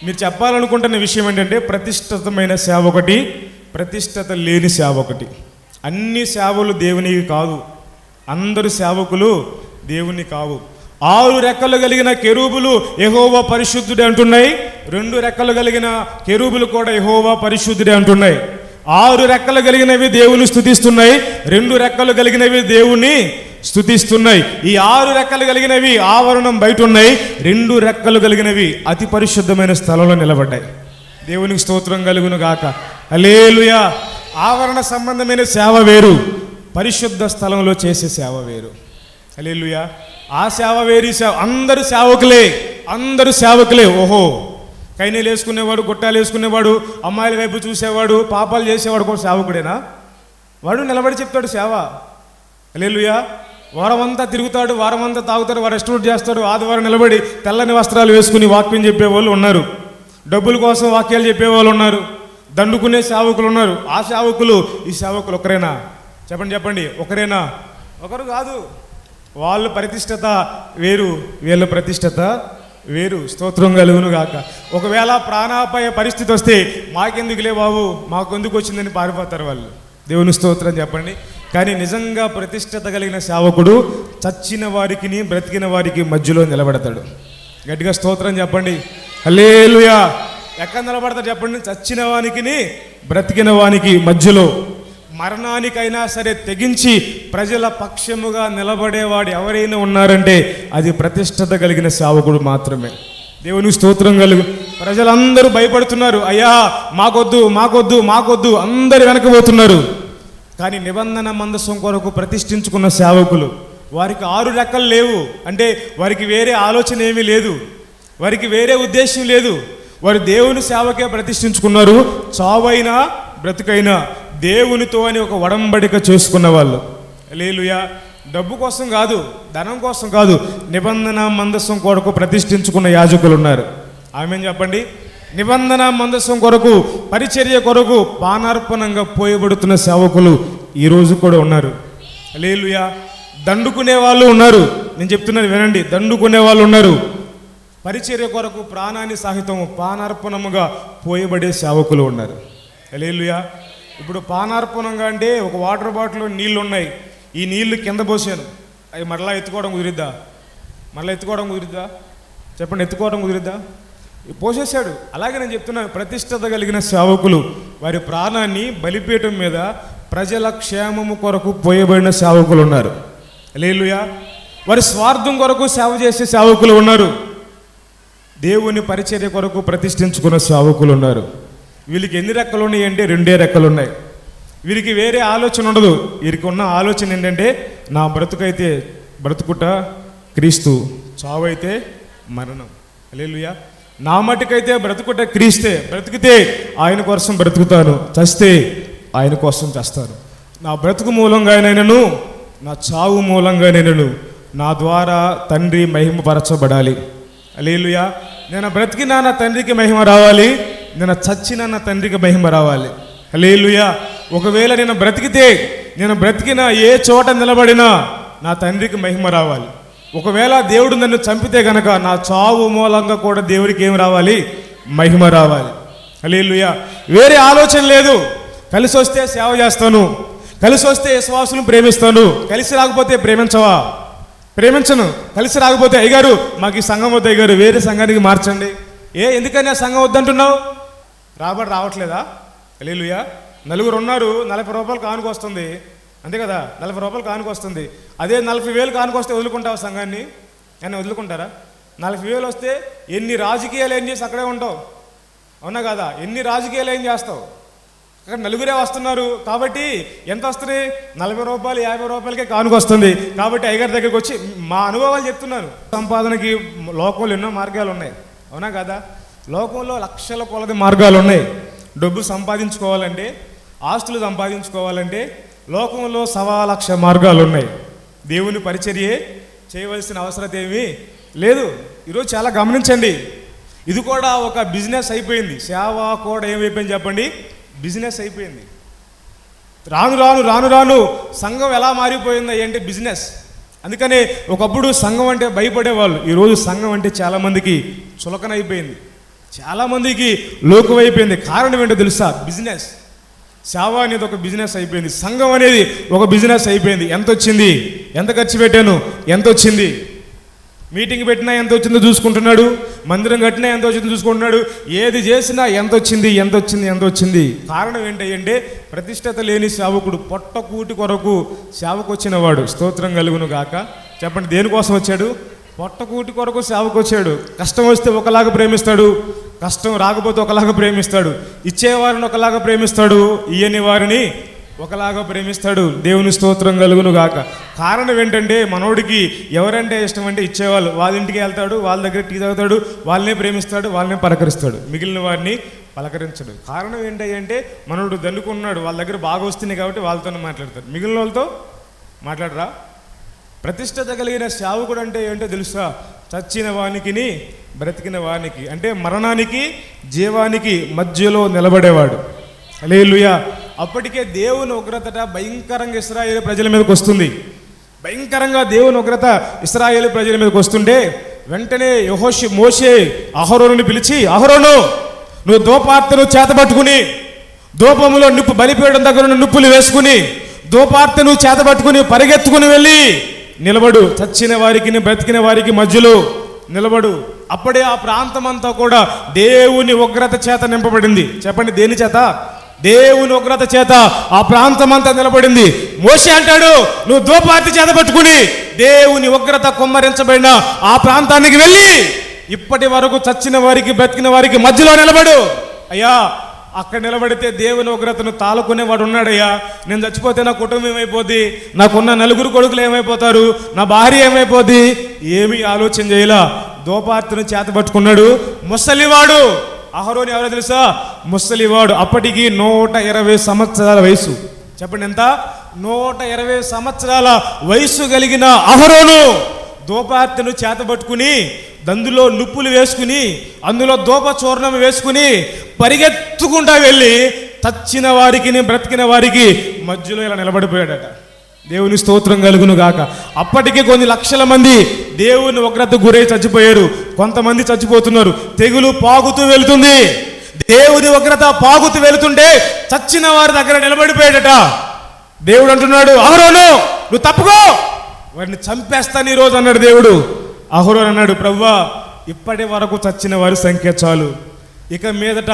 మీరు చెప్పాలనుకుంటున్న విషయం ఏంటంటే ప్రతిష్ఠితమైన సేవ ఒకటి, ప్రతిష్ఠిత లేని సేవ ఒకటి. అన్ని సేవలు దేవునికి కాదు, అందరు సేవకులు దేవుని కావు. 6 రెక్కలు కలిగిన కెరూబులు యెహోవా పరిశుద్ధుడే అంటున్నాయి, 2 రెక్కలు కలిగిన కెరూబులు కూడా యెహోవా పరిశుద్ధుడే అంటున్నాయి. 6 రెక్కలు కలిగినవి దేవుని స్తుతిస్తున్నాయి, 2 రెక్కలు కలిగినవి దేవుని స్తుతిస్తున్నాయి. ఈ 6 రెక్కలు కలిగినవి ఆవరణం బయట ఉన్నాయి, 2 రెక్కలు కలిగినవి అతి పరిశుద్ధమైన స్థలంలో నిలబడ్డాయి. దేవునికి స్తోత్రం కలుగును గాక. హల్లెలూయా. ఆవరణ సంబంధమైన సేవ వేరు, పరిశుద్ధ స్థలంలో చేసే సేవ వేరు. హల్లెలూయా. ఆ సేవ వేరు, అందరూ సేవకులే. ఓహో, కైనీలు వేసుకునేవాడు, గుట్టాలు వేసుకునేవాడు, అమ్మాయిల వైపు చూసేవాడు, పాపాలు చేసేవాడు కూడా సేవకుడేనా? వాడు నిలబడి చెప్తాడు సేవ. హల్లెలూయా. వారమంతా తిరుగుతాడు, వారమంతా తాగుతాడు, వారు రెస్టారెంట్ చేస్తాడు. ఆదివారం నిలబడి తెల్లని వస్త్రాలు వేసుకుని వాక్యం చెప్పేవాళ్ళు ఉన్నారు, డబ్బుల కోసం వాక్యాలు చెప్పేవాళ్ళు ఉన్నారు, దండుకునే సేవకులు ఉన్నారు. ఆ సేవకులు ఈ సేవకులు ఒకరేనా? చెప్పండి, ఒకరేనా? ఒకరు కాదు. వాళ్ళ ప్రతిష్టత వేరు, వీళ్ళ ప్రతిష్టత వేరు. స్తోత్రం కలుగును గాక. ఒకవేళ ప్రాణాపాయ పరిస్థితి వస్తే మాకెందుకులే బాబు, మాకెందుకు వచ్చిందని పారిపోతారు వాళ్ళు. దేవుని స్తోత్రం చెప్పండి. కానీ నిజంగా ప్రతిష్టత కలిగిన సేవకుడు చచ్చిన వారికి బ్రతికిన వారికి మధ్యలో నిలబడతాడు. గట్టిగా స్తోత్రం చెప్పండి. హల్లెలూయా. ఎక్కడ నిలబడతాడు చెప్పండి? చచ్చిన వానికి బ్రతికిన వానికి మధ్యలో. మరణానికైనా సరే తెగించి ప్రజల పక్షముగా నిలబడేవాడు ఎవరైనా ఉన్నారంటే అది ప్రతిష్టత కలిగిన సేవకుడు మాత్రమే. దేవుని స్తోత్రం కలుగు. ప్రజలందరూ భయపడుతున్నారు, అయ్యా మాకొద్దు, అందరు వెనకపోతున్నారు. కానీ నిబంధన మందసం కొరకు ప్రతిష్ఠించుకున్న సేవకులు, వారికి 6 రెక్కలు లేవు అంటే వారికి వేరే ఆలోచన ఏమీ లేదు, వారికి వేరే ఉద్దేశం లేదు. వారు దేవుని సేవకే ప్రతిష్ఠించుకున్నారు. చావైనా బ్రతుకైనా దేవునితో అని ఒక ఒడంబడిక చేసుకున్న వాళ్ళు. హల్లెలూయా. డబ్బు కోసం కాదు, ధనం కోసం కాదు, నిబంధన మందసం కొరకు ప్రతిష్ఠించుకున్న యాజకులు ఉన్నారు. ఆమేన్ చెప్పండి. నిబంధన మందసం కొరకు, పరిచర్య కొరకు పానార్పణంగా పోయబడుతున్న సేవకులు ఈరోజు కూడా ఉన్నారు. హల్లెలూయా. దండుకునే వాళ్ళు ఉన్నారు. నేను చెప్తున్నాను వినండి, దండుకునే వాళ్ళు ఉన్నారు. పరిచర్య కొరకు ప్రాణాన్ని సహితం పానార్పణముగా పోయబడే సేవకులు ఉన్నారు. హల్లెలూయా. ఇప్పుడు పానార్పణంగా అంటే ఒక వాటర్ బాటిల్లో నీళ్ళు ఉన్నాయి, ఈ నీళ్లు కింద పోసాను, అవి మరలా ఎత్తుకోవడం కుదిరిద్దా? చెప్పండి, ఎత్తుకోవడం కుదిరిద్దా? పోసేశాడు. అలాగే నేను చెప్తున్నాను, ప్రతిష్టత కలిగిన సేవకులు వారి ప్రాణాన్ని బలిపీఠం మీద ప్రజల క్షేమము కొరకు పోయబడిన సేవకులు ఉన్నారు. హల్లెలూయా. వారి స్వార్థం కొరకు సేవ చేసే సేవకులు ఉన్నారు. దేవుని పరిచర్య కొరకు ప్రతిష్ఠించుకున్న సేవకులు ఉన్నారు. వీళ్ళకి ఎన్ని రెక్కలు ఉన్నాయి అంటే 2 రెక్కలు ఉన్నాయి. వీరికి వేరే ఆలోచన ఉండదు. వీరికి ఉన్న ఆలోచన ఏంటంటే నా బ్రతుకైతే బ్రతుకుట క్రీస్తు, చావైతే మరణం. హల్లెలూయా. నా మటుకైతే బ్రతుకుట క్రీస్తే, బ్రతికితే ఆయన కోసం బ్రతుకుతాను, చస్తే ఆయన కోసం చస్తాను. నా బ్రతుకు మూలంగానైనను నా చావు మూలంగానైనను నా ద్వారా తండ్రి మహిమపరచబడాలి. హల్లెలూయా. నేను బ్రతికినా నా తండ్రికి మహిమ రావాలి, నేను చచ్చినా నా తండ్రికి మహిమ రావాలి. హల్లెలూయా. ఒకవేళ నేను బ్రతికిన ఏ చోట నిలబడినా నా తండ్రికి మహిమ రావాలి. ఒకవేళ దేవుడు నన్ను చంపితే గనక నా చావు మూలంగా కూడా దేవుడికి ఏం రావాలి? మహిమ రావాలి. హల్లెలూయా. వేరే ఆలోచన లేదు. కలిసి వస్తే సేవ చేస్తాను, కలిసి వస్తే విశ్వాసులను ప్రేమిస్తాను, కలిసి రాకపోతే ప్రేమించవా? ప్రేమించను. కలిసి రాకపోతే అయ్యగారు మాకు ఈ సంఘం వద్దు, అయ్యగారు వేరే సంఘానికి మార్చండి. ఎందుకని ఆ సంఘం వద్దంటున్నావు? రావట్లేదా? హల్లెలూయా. 4 ఉన్నారు, 40 రూపాయలు కానుక వస్తుంది, అంతే కదా, 40 రూపాయలు కానుక వస్తుంది. అదే 40,000 కానుక వస్తే వదులుకుంటావు సంఘాన్ని? అని వదులుకుంటారా? 40,000 వస్తే ఎన్ని రాజకీయాలు ఏం చేసి అక్కడే ఉంటావు, అవునా కదా? ఎన్ని రాజకీయాలు ఏం చేస్తావు? అక్కడ నలుగురే వస్తున్నారు కాబట్టి ఎంత వస్తుంది? 40 రూపాయలు 50 రూపాయలకే కానుక వస్తుంది. కాబట్టి అయ్యగారి దగ్గరికి వచ్చి మా అనుభవాలు చెప్తున్నాను. సంపాదనకి లోకంలో ఎన్నో మార్గాలు ఉన్నాయి, అవునా కదా? లోకంలో లక్షల కొలది మార్గాలు ఉన్నాయి. డబ్బు సంపాదించుకోవాలంటే, ఆస్తులు సంపాదించుకోవాలంటే లోకంలో 1,00,000 మార్గాలు ఉన్నాయి. దేవుని పరిచర్యే చేయవలసిన అవసరం ఏమీ లేదు. ఈరోజు చాలా గమనించండి, ఇది కూడా ఒక బిజినెస్ అయిపోయింది. సేవ కూడా ఏమైపోయింది చెప్పండి? బిజినెస్ అయిపోయింది. రాను రాను రాను రాను సంఘం ఎలా మారిపోయింది అంటే బిజినెస్. అందుకనే ఒకప్పుడు సంఘం అంటే భయపడేవాళ్ళు, ఈరోజు సంఘం అంటే చాలామందికి చులకనైపోయింది, చాలామందికి లోకువైపోయింది. కారణం ఏంటో తెలుసా? బిజినెస్. సేవ అనేది ఒక బిజినెస్ అయిపోయింది, సంఘం అనేది ఒక బిజినెస్ అయిపోయింది. ఎంత వచ్చింది, ఎంత ఖర్చు పెట్టాను, ఎంత వచ్చింది, మీటింగ్ పెట్టినా ఎంత వచ్చిందో చూసుకుంటున్నాడు, మందిరం కట్టినా ఎంత వచ్చిందో చూసుకుంటున్నాడు, ఏది చేసినా ఎంత వచ్చింది, ఎంత వచ్చింది, ఎంత వచ్చింది. కారణం ఏంటంటే ప్రతిష్టత లేని సేవకుడు, పొట్టకూటి కొరకు సేవకు వచ్చిన వాడు. స్తోత్రం కలుగును గాక. చెప్పండి, దేనికోసం వచ్చాడు? పొట్టకూటి కొరకు సేవకు వచ్చాడు. కష్టం వస్తే ఒకలాగా ప్రేమిస్తాడు, కష్టం రాకపోతే ఒకలాగా ప్రేమిస్తాడు. ఇచ్చేవారిని ఒకలాగా ప్రేమిస్తాడు, ఇయ్యని వారిని ఒకలాగా ప్రేమిస్తాడు. దేవుని స్తోత్రం కలుగును గాక. కారణం ఏంటంటే మనోడికి ఎవరంటే ఇష్టం అంటే ఇచ్చేవాళ్ళు. వాళ్ళ ఇంటికి వెళ్తాడు, వాళ్ళ దగ్గర టీ తాగుతాడు, వాళ్ళనే ప్రేమిస్తాడు, వాళ్ళనే పలకరిస్తాడు, మిగిలిన వారిని పలకరించడు. కారణం ఏంటంటే మనోడు దండుకున్నాడు, వాళ్ళ దగ్గర బాగా వస్తున్నాయి కాబట్టి వాళ్ళతోనే మాట్లాడతాడు, మిగిలిన వాళ్ళతో మాట్లాడరా? ప్రతిష్టత కలిగిన సేవకుడు అంటే ఏంటో తెలుసా? చచ్చిన వానికి బ్రతికిన వానికి, అంటే మరణానికి జీవానికి మధ్యలో నిలబడేవాడు. హల్లెలూయా. అప్పటికే దేవుని ఉగ్రత భయంకరంగా ఇశ్రాయేలు ప్రజల మీదకి వస్తుంది. భయంకరంగా దేవుని ఉగ్రత ఇశ్రాయేలు ప్రజల మీదకి వస్తుంటే వెంటనే మోషే అహరోనుని పిలిచి, అహరోను, నువ్వు ధూపార్తెను చేతబట్టుకుని, ధూపములో నిప్పు బలిపీఠం దగ్గర నిప్పులు వేసుకుని ధూపార్తెను చేతబట్టుకుని పరిగెత్తుకుని వెళ్ళి నిలబడు, చచ్చిన వారికి బ్రతికిన వారికి మధ్యలో నిలబడు. అప్పుడే ఆ ప్రాంతం అంతా కూడా దేవుని ఉగ్రత చేత నింపబడింది. చెప్పండి, దేని చేత? దేవుని ఉగ్రత చేత ఆ ప్రాంతం అంతా నిలబడింది. మోషే అంటాడు, నువ్వు ధూపార్తి చేత పట్టుకుని దేవుని ఉగ్రత కుమ్మరించబడిన ఆ ప్రాంతానికి వెళ్ళి ఇప్పటి వరకు చచ్చిన వారికి బ్రతికిన వారికి మధ్యలో నిలబడు. అయ్యా, అక్కడ నిలబడితే దేవుని ఉగ్రతను తాలుకునేవాడు ఉన్నాడయ్యా. నేను చచ్చిపోతే నా కుటుంబం ఏమైపోద్ది, నాకున్న 4 కొడుకులు ఏమైపోతారు, నా భార్య ఏమైపోద్ది, ఏమీ ఆలోచన చేయలా. ధూపార్తిని చేత పట్టుకున్నాడు. ముసలివాడు అహరోను ఎవరో తెలుసా? ముసలివాడు. అప్పటికి 120 సంవత్సరాల వయసు. చెప్పండి, ఎంత? 120 సంవత్సరాల వయసు కలిగిన అహరోను ధూపార్తిని చేత పట్టుకుని అందులో నిప్పులు వేసుకుని అందులో ధూప చూర్ణం వేసుకుని పరిగెత్తుకుంటా వెళ్ళి చచ్చిన వారికి బ్రతికిన వారికి మధ్యలో ఇలా నిలబడిపోయాడట. దేవుని స్తోత్రం కలుగును గాక. అప్పటికే కొన్ని లక్షల మంది దేవుని ఉగ్రత గురై చచ్చిపోయారు. కొంతమంది చచ్చిపోతున్నారు. తెగులు పాగుతూ వెళుతుంది. దేవుని ఉగ్రత పాగుతూ వెళుతుంటే చచ్చిన వారి దగ్గర నిలబడిపోయాడట. దేవుడు అంటున్నాడు, అహరోను, నువ్వు తప్పుకో, వారిని చంపేస్తాను ఈరోజు అన్నాడు దేవుడు. అహరోను అన్నాడు, ప్రభువా, ఇప్పటి వరకు చచ్చిన వారి సంఖ్య చాలు, ఇక మీదట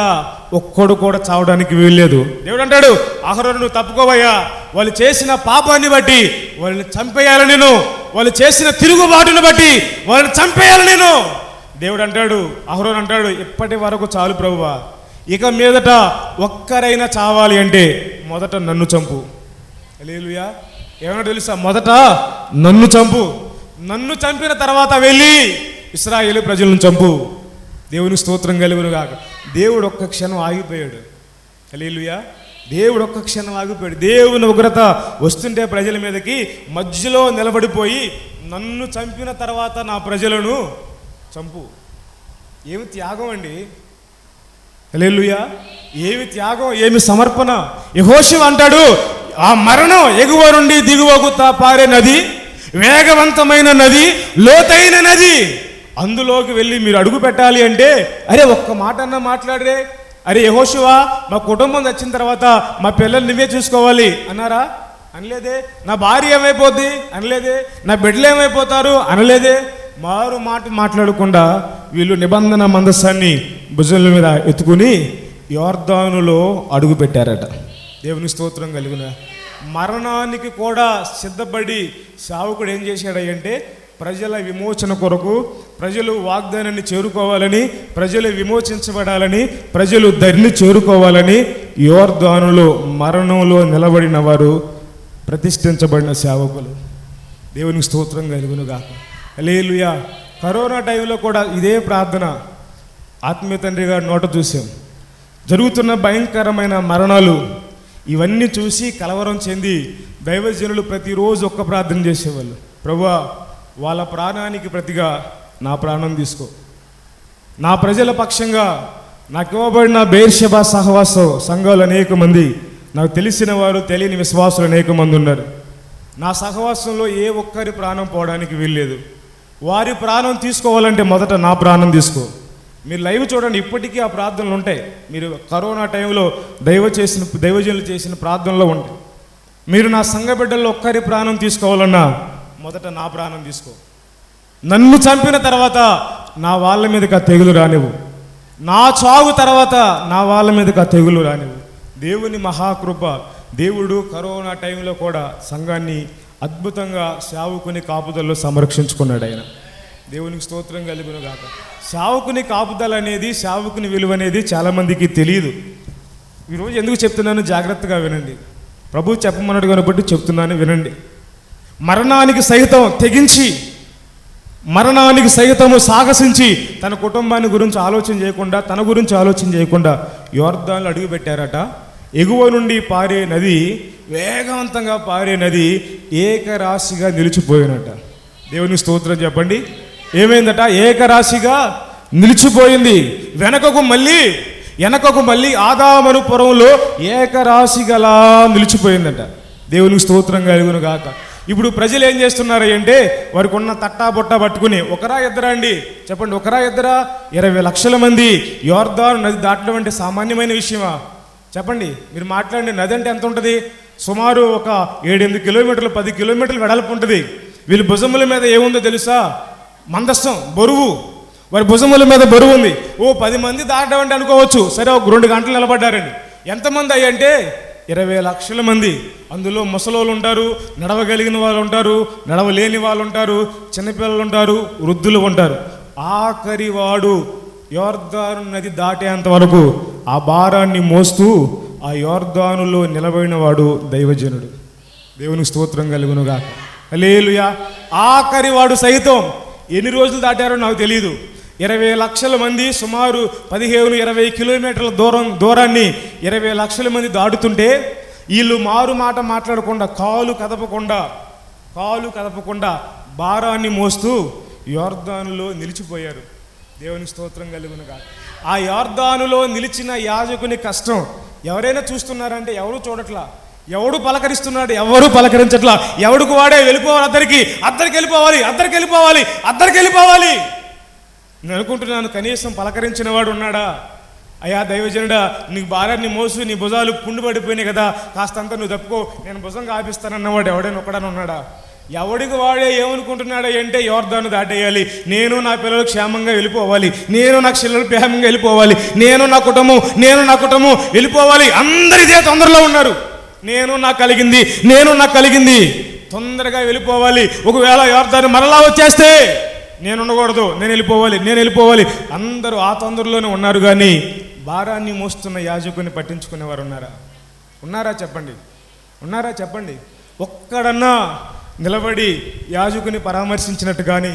ఒక్కడు కూడా చావడానికి వీల్లేదు. దేవుడు అంటాడు, అహరోను, నువ్వు తప్పుకోవయ్యా, వాళ్ళు చేసిన పాపాన్ని బట్టి వాళ్ళని చంపేయాలి నేను, వాళ్ళు చేసిన తిరుగుబాటును బట్టి వాళ్ళని చంపేయాలి నేను. దేవుడు అంటాడు, అహరోను అంటాడు, ఇప్పటి వరకు చాలు ప్రభువా, ఇక మీదట ఒక్కరైనా చావాలి అంటే మొదట నన్ను చంపు. హల్లెలూయా. ఏమన్నా తెలుసా? మొదట నన్ను చంపు, నన్ను చంపిన తర్వాత వెళ్ళి ఇశ్రాయేలు ప్రజలను చంపు. దేవుని స్తోత్రం కలుగును గాక. దేవుడు ఒక్క క్షణం ఆగిపోయాడు. హల్లెలూయా. దేవుడు ఒక్క క్షణం ఆగిపోయాడు. దేవుని ఉగ్రత వస్తుంటే ప్రజల మీదకి మధ్యలో నిలబడిపోయి నన్ను చంపిన తర్వాత నా ప్రజలను చంపు. ఏమి త్యాగం అండి! హల్లెలూయా. ఏమి త్యాగం, ఏమి సమర్పణ! యెహోషువ అంటాడు, ఆ మరణం ఎగువ నుండి దిగువకు పారే నది, వేగవంతమైన నది, లోతైన నది, అందులోకి వెళ్ళి మీరు అడుగు పెట్టాలి అంటే, అరే ఒక్క మాట అన్నా మాట్లాడరే. అరే యెహోషువ, మా కుటుంబం వచ్చిన తర్వాత మా పిల్లలు నువ్వే చూసుకోవాలి అన్నారా? అనలేదే. నా భార్య ఏమైపోద్ది అనలేదే. నా బిడ్డలు ఏమైపోతారు అనలేదే. మారు మాట మాట్లాడకుండా వీళ్ళు నిబంధన మందసాన్ని భుజాల మీద ఎత్తుకుని యోర్దానులో అడుగు పెట్టారట. దేవుని స్తోత్రం కలుగునా. మరణానికి కూడా సిద్ధపడి సేవకుడు ఏం చేశాడంటే ప్రజల విమోచన కొరకు, ప్రజలు వాగ్దానాన్ని చేరుకోవాలని, ప్రజలు విమోచించబడాలని, ప్రజలు ధరిని చేరుకోవాలని యోర్దానులో మరణంలో నిలబడిన వారు ప్రతిష్ఠించబడిన సేవకులు. దేవునికి స్తోత్రం కలుగునుగాక. హల్లెలూయా. కరోనా టైంలో కూడా ఇదే ప్రార్థన ఆత్మీయ తండ్రి గారి నోట చూసాం. జరుగుతున్న భయంకరమైన మరణాలు ఇవన్నీ చూసి కలవరం చెంది దైవజనులు ప్రతిరోజు ఒక్క ప్రార్థన చేసేవాళ్ళు. ప్రభువా, వాళ్ళ ప్రాణానికి ప్రతిగా నా ప్రాణం తీసుకో. నా ప్రజల పక్షంగా నాకు ఇవ్వబడిన బెయేర్షెబా సహవాస సంఘాలు అనేక మంది, నాకు తెలిసిన వారు, తెలియని విశ్వాసులు అనేక మంది ఉన్నారు. నా సహవాసంలో ఏ ఒక్కరి ప్రాణం పోవడానికి వీల్లేదు. వారి ప్రాణం తీసుకోవాలంటే మొదట నా ప్రాణం తీసుకో. మీరు లైవ్ చూడండి, ఇప్పటికీ ఆ ప్రార్థనలు ఉంటాయి. మీరు కరోనా టైంలో దైవజనులు చేసిన ప్రార్థనలో ఉంటాయి. మీరు నా సంఘ బిడ్డల్లో ఒక్కరి ప్రాణం తీసుకోవాలన్నా మొదట నా ప్రాణం తీసుకో. నన్ను చంపిన తర్వాత నా వాళ్ళ మీదకి ఆ తెగులు రానివ్వు. నా చావు తర్వాత నా వాళ్ళ మీదకి ఆ తెగులు రానివ్వు. దేవుని మహాకృప, దేవుడు కరోనా టైంలో కూడా సంఘాన్ని అద్భుతంగా సేవకుని కాపుదల్లో సంరక్షించుకున్నాడు ఆయన. దేవునికి స్తోత్రం కలుగును గాక. సేవకుని కాపుదల అనేది, సేవకుని విలువ అనేది చాలామందికి తెలియదు. ఈరోజు ఎందుకు చెప్తున్నాను జాగ్రత్తగా వినండి. ప్రభు చెప్పమన్నాడు కాబట్టి చెప్తున్నాను, వినండి. మరణానికి సైతం తెగించి, మరణానికి సైతము సాహసించి తన కుటుంబాన్ని గురించి ఆలోచన చేయకుండా, తన గురించి ఆలోచన చేయకుండా యోర్దానులో అడుగుపెట్టారట. ఎగువ నుండి పారే నది, వేగవంతంగా పారే నది ఏకరాశిగా నిలిచిపోయినట. దేవుని స్తోత్రం చెప్పండి. ఏమైందట? ఏకరాశిగా నిలిచిపోయింది. వెనకకు మళ్ళీ ఆదాము పురంలో ఏకరాశిగలా నిలిచిపోయిందట. దేవునికి స్తోత్రం కలుగును గాక. ఇప్పుడు ప్రజలు ఏం చేస్తున్నారు అంటే వారికి ఉన్న తట్టా బొట్ట పట్టుకుని, ఒకరా ఇద్దరా అండి చెప్పండి, ఒకరా ఇద్దరా? 20 లక్షల మంది యోర్దాను నది దాటడం అంటే సామాన్యమైన విషయమా? చెప్పండి, మీరు మాట్లాడండి. నది అంటే ఎంత ఉంటుంది? సుమారు ఒక 7-8 కిలోమీటర్లు, 10 కిలోమీటర్లు వెడల్పు ఉంటుంది. వీళ్ళ భుజముల మీద ఏముందో తెలుసా? మందస్సం, బరువు. వారి భుజముల మీద బరువు ఉంది. 10 మంది దాటడం అంటే అనుకోవచ్చు. సరే, ఒక 2 గంటలు నిలబడ్డారండి. ఎంతమంది అయ్యంటే 20 లక్షల మంది. అందులో ముసలోళ్ళు ఉంటారు, నడవగలిగిన వాళ్ళు ఉంటారు, నడవలేని వాళ్ళు ఉంటారు, చిన్నపిల్లలు ఉంటారు, వృద్ధులు ఉంటారు. ఆఖరి వాడు యోర్దాను నది దాటేంత వరకు ఆ భారాన్ని మోస్తూ ఆ యోర్దానులో నిలబడిన వాడు దైవజనుడు. దేవునికి స్తోత్రం కలుగునుగాక. హల్లెలూయా. ఆఖరి వాడు సైతం ఎన్ని రోజులు దాటారో నాకు తెలియదు. 20 లక్షల మంది, సుమారు 15-20 కిలోమీటర్ల దూరాన్ని 20 లక్షల మంది దాటుతుంటే వీళ్ళు మారు మాట మాట్లాడకుండా, కాలు కదపకుండా భారాన్ని మోస్తూ యోర్దానులో నిలిచిపోయారు. దేవుని స్తోత్రం కలుగునుగా. ఆ యోర్దానులో నిలిచిన యాజకుని కష్టం ఎవరైనా చూస్తున్నారంటే ఎవరు చూడట్లా. ఎవడు పలకరిస్తున్నాడు? ఎవరు పలకరించట్లా. ఎవడికి వాడే వెళ్ళిపోవాలి. అద్దరికి వెళ్ళిపోవాలి. నేను అనుకుంటున్నాను, కనీసం పలకరించిన వాడు ఉన్నాడా? అయ్యా దైవజనుడా, నీకు భారాన్ని మోసు, నీ భుజాలు పుండు పడిపోయినాయి కదా, కాస్తంతా నువ్వు తప్పుకో, నేను భుజంగా ఆపిస్తానన్నవాడు ఎవడైనా ఒక్కడని ఉన్నాడా? ఎవడికి వాడే ఏమనుకుంటున్నాడు అంటే యోర్దాను దాటేయాలి, నేను నా పిల్లలు క్షేమంగా వెళ్ళిపోవాలి, నేను నా పిల్లలు క్షేమంగా వెళ్ళిపోవాలి, నేను నా కుటుంబం వెళ్ళిపోవాలి. అందరిదే తొందరలో ఉన్నారు. నేను నాకు కలిగింది తొందరగా వెళ్ళిపోవాలి. ఒకవేళ యోర్దాను మరలా వచ్చేస్తే నేను ఉండకూడదు, నేను వెళ్ళిపోవాలి. అందరూ ఆ తొందరలోనే ఉన్నారు. కానీ భారాన్ని మోస్తున్న యాజకుని పట్టించుకునేవారు ఉన్నారా చెప్పండి. ఒక్కడన్నా నిలబడి యాజకుని పరామర్శించినట్టు కానీ,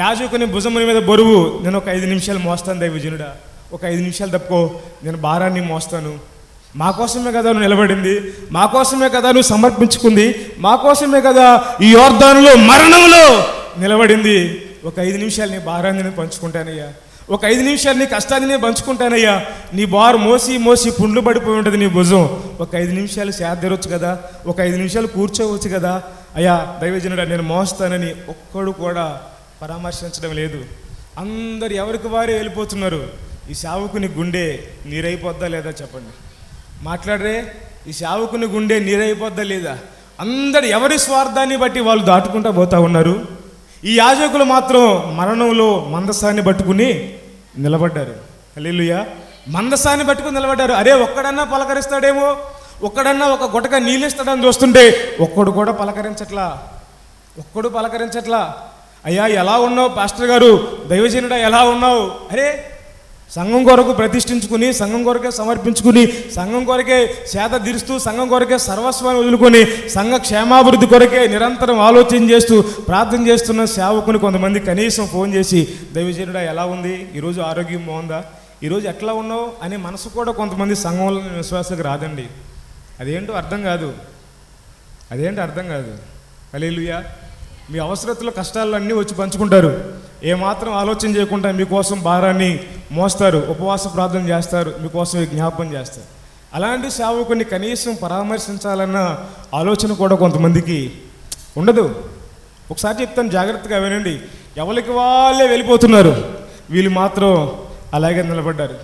యాజకుని భుజముల మీద బరువు, నేను ఒక 5 నిమిషాలు మోస్తాను దైవజనుడా, ఒక 5 నిమిషాలు తప్పుకో, నేను భారాన్ని మోస్తాను. మా కోసమే కదా నువ్వు నిలబడింది, మా కోసమే కదా నువ్వు సమర్పించుకుంది, మా కోసమే కదా ఈ యోర్దానులో మరణంలో నిలబడింది. ఒక 5 నిమిషాలు నీ భారాన్ని నేను పంచుకుంటానయ్యా, ఒక 5 నిమిషాలు నీ కష్టాన్ని నేను పంచుకుంటానయ్యా. నీ బారు మోసి పుండ్లు పడిపోయి ఉంటుంది నీ భుజం. ఒక 5 నిమిషాలు సేదరొచ్చు కదా, ఒక 5 నిమిషాలు కూర్చోవచ్చు కదా. అయ్యా దైవజనుడా, నేను మోస్తానని ఒక్కడు కూడా పరామర్శించడం లేదు. అందరు ఎవరికి వారే వెళ్ళిపోతున్నారు. ఈ సేవకుని గుండె నీరైపోద్దా లేదా చెప్పండి, మాట్లాడరే. ఈ సేవకుని గుండె నీరైపోద్దా లేదా? అందరు ఎవరి స్వార్థాన్ని బట్టి వాళ్ళు దాటుకుంటూ పోతా ఉన్నారు. ఈ యాజకులు మాత్రం మరణంలో మందసాన్ని పట్టుకుని నిలబడ్డారు. హల్లెలూయా. మందసాన్ని పట్టుకుని నిలబడ్డారు. అరే, ఒక్కడన్నా పలకరిస్తాడేమో, ఒక్కడన్నా ఒక గుటక నీళ్ళు ఇస్తాడని చూస్తుంటే ఒక్కడు కూడా పలకరించట్లా. అయ్యా ఎలా ఉన్నావు పాస్టర్ గారు, దైవజనుడా ఎలా ఉన్నావు? అరే, సంఘం కొరకు ప్రతిష్ఠించుకుని, సంఘం కొరకే సమర్పించుకుని, సంఘం కొరకే సేద తీరుస్తూ, సంఘం కొరకే సర్వస్వాన్ని వదులుకొని, సంఘ క్షేమాభివృద్ధి కొరకే నిరంతరం ఆలోచన చేస్తూ ప్రార్థన చేస్తున్న సేవకుని కొంతమంది కనీసం ఫోన్ చేసి, దైవజనుడా ఎలా ఉంది, ఈరోజు ఆరోగ్యం బాగుందా, ఈరోజు ఎట్లా ఉన్నావు అనే మనసు కూడా కొంతమంది సంఘంలో విశ్వాసకు రాదండి. అదేంటో అర్థం కాదు. హల్లెలూయా. మీ అవసరతలో కష్టాలు అన్నీ వచ్చి పంచుకుంటారు, ఏమాత్రం ఆలోచన చేయకుండా మీకోసం భారాన్ని మోస్తారు, ఉపవాస ప్రార్థన చేస్తారు, మీకోసం జ్ఞాపకం చేస్తారు. అలాంటి సేవకుని కనీసం పరామర్శించాలన్న ఆలోచన కూడా కొంతమందికి ఉండదు. ఒకసారి చెప్తాను, జాగ్రత్తగా వినండి. ఎవరికి వాళ్ళే వెళ్ళిపోతున్నారు, వీళ్ళు మాత్రం అలాగే నిలబడ్డారు.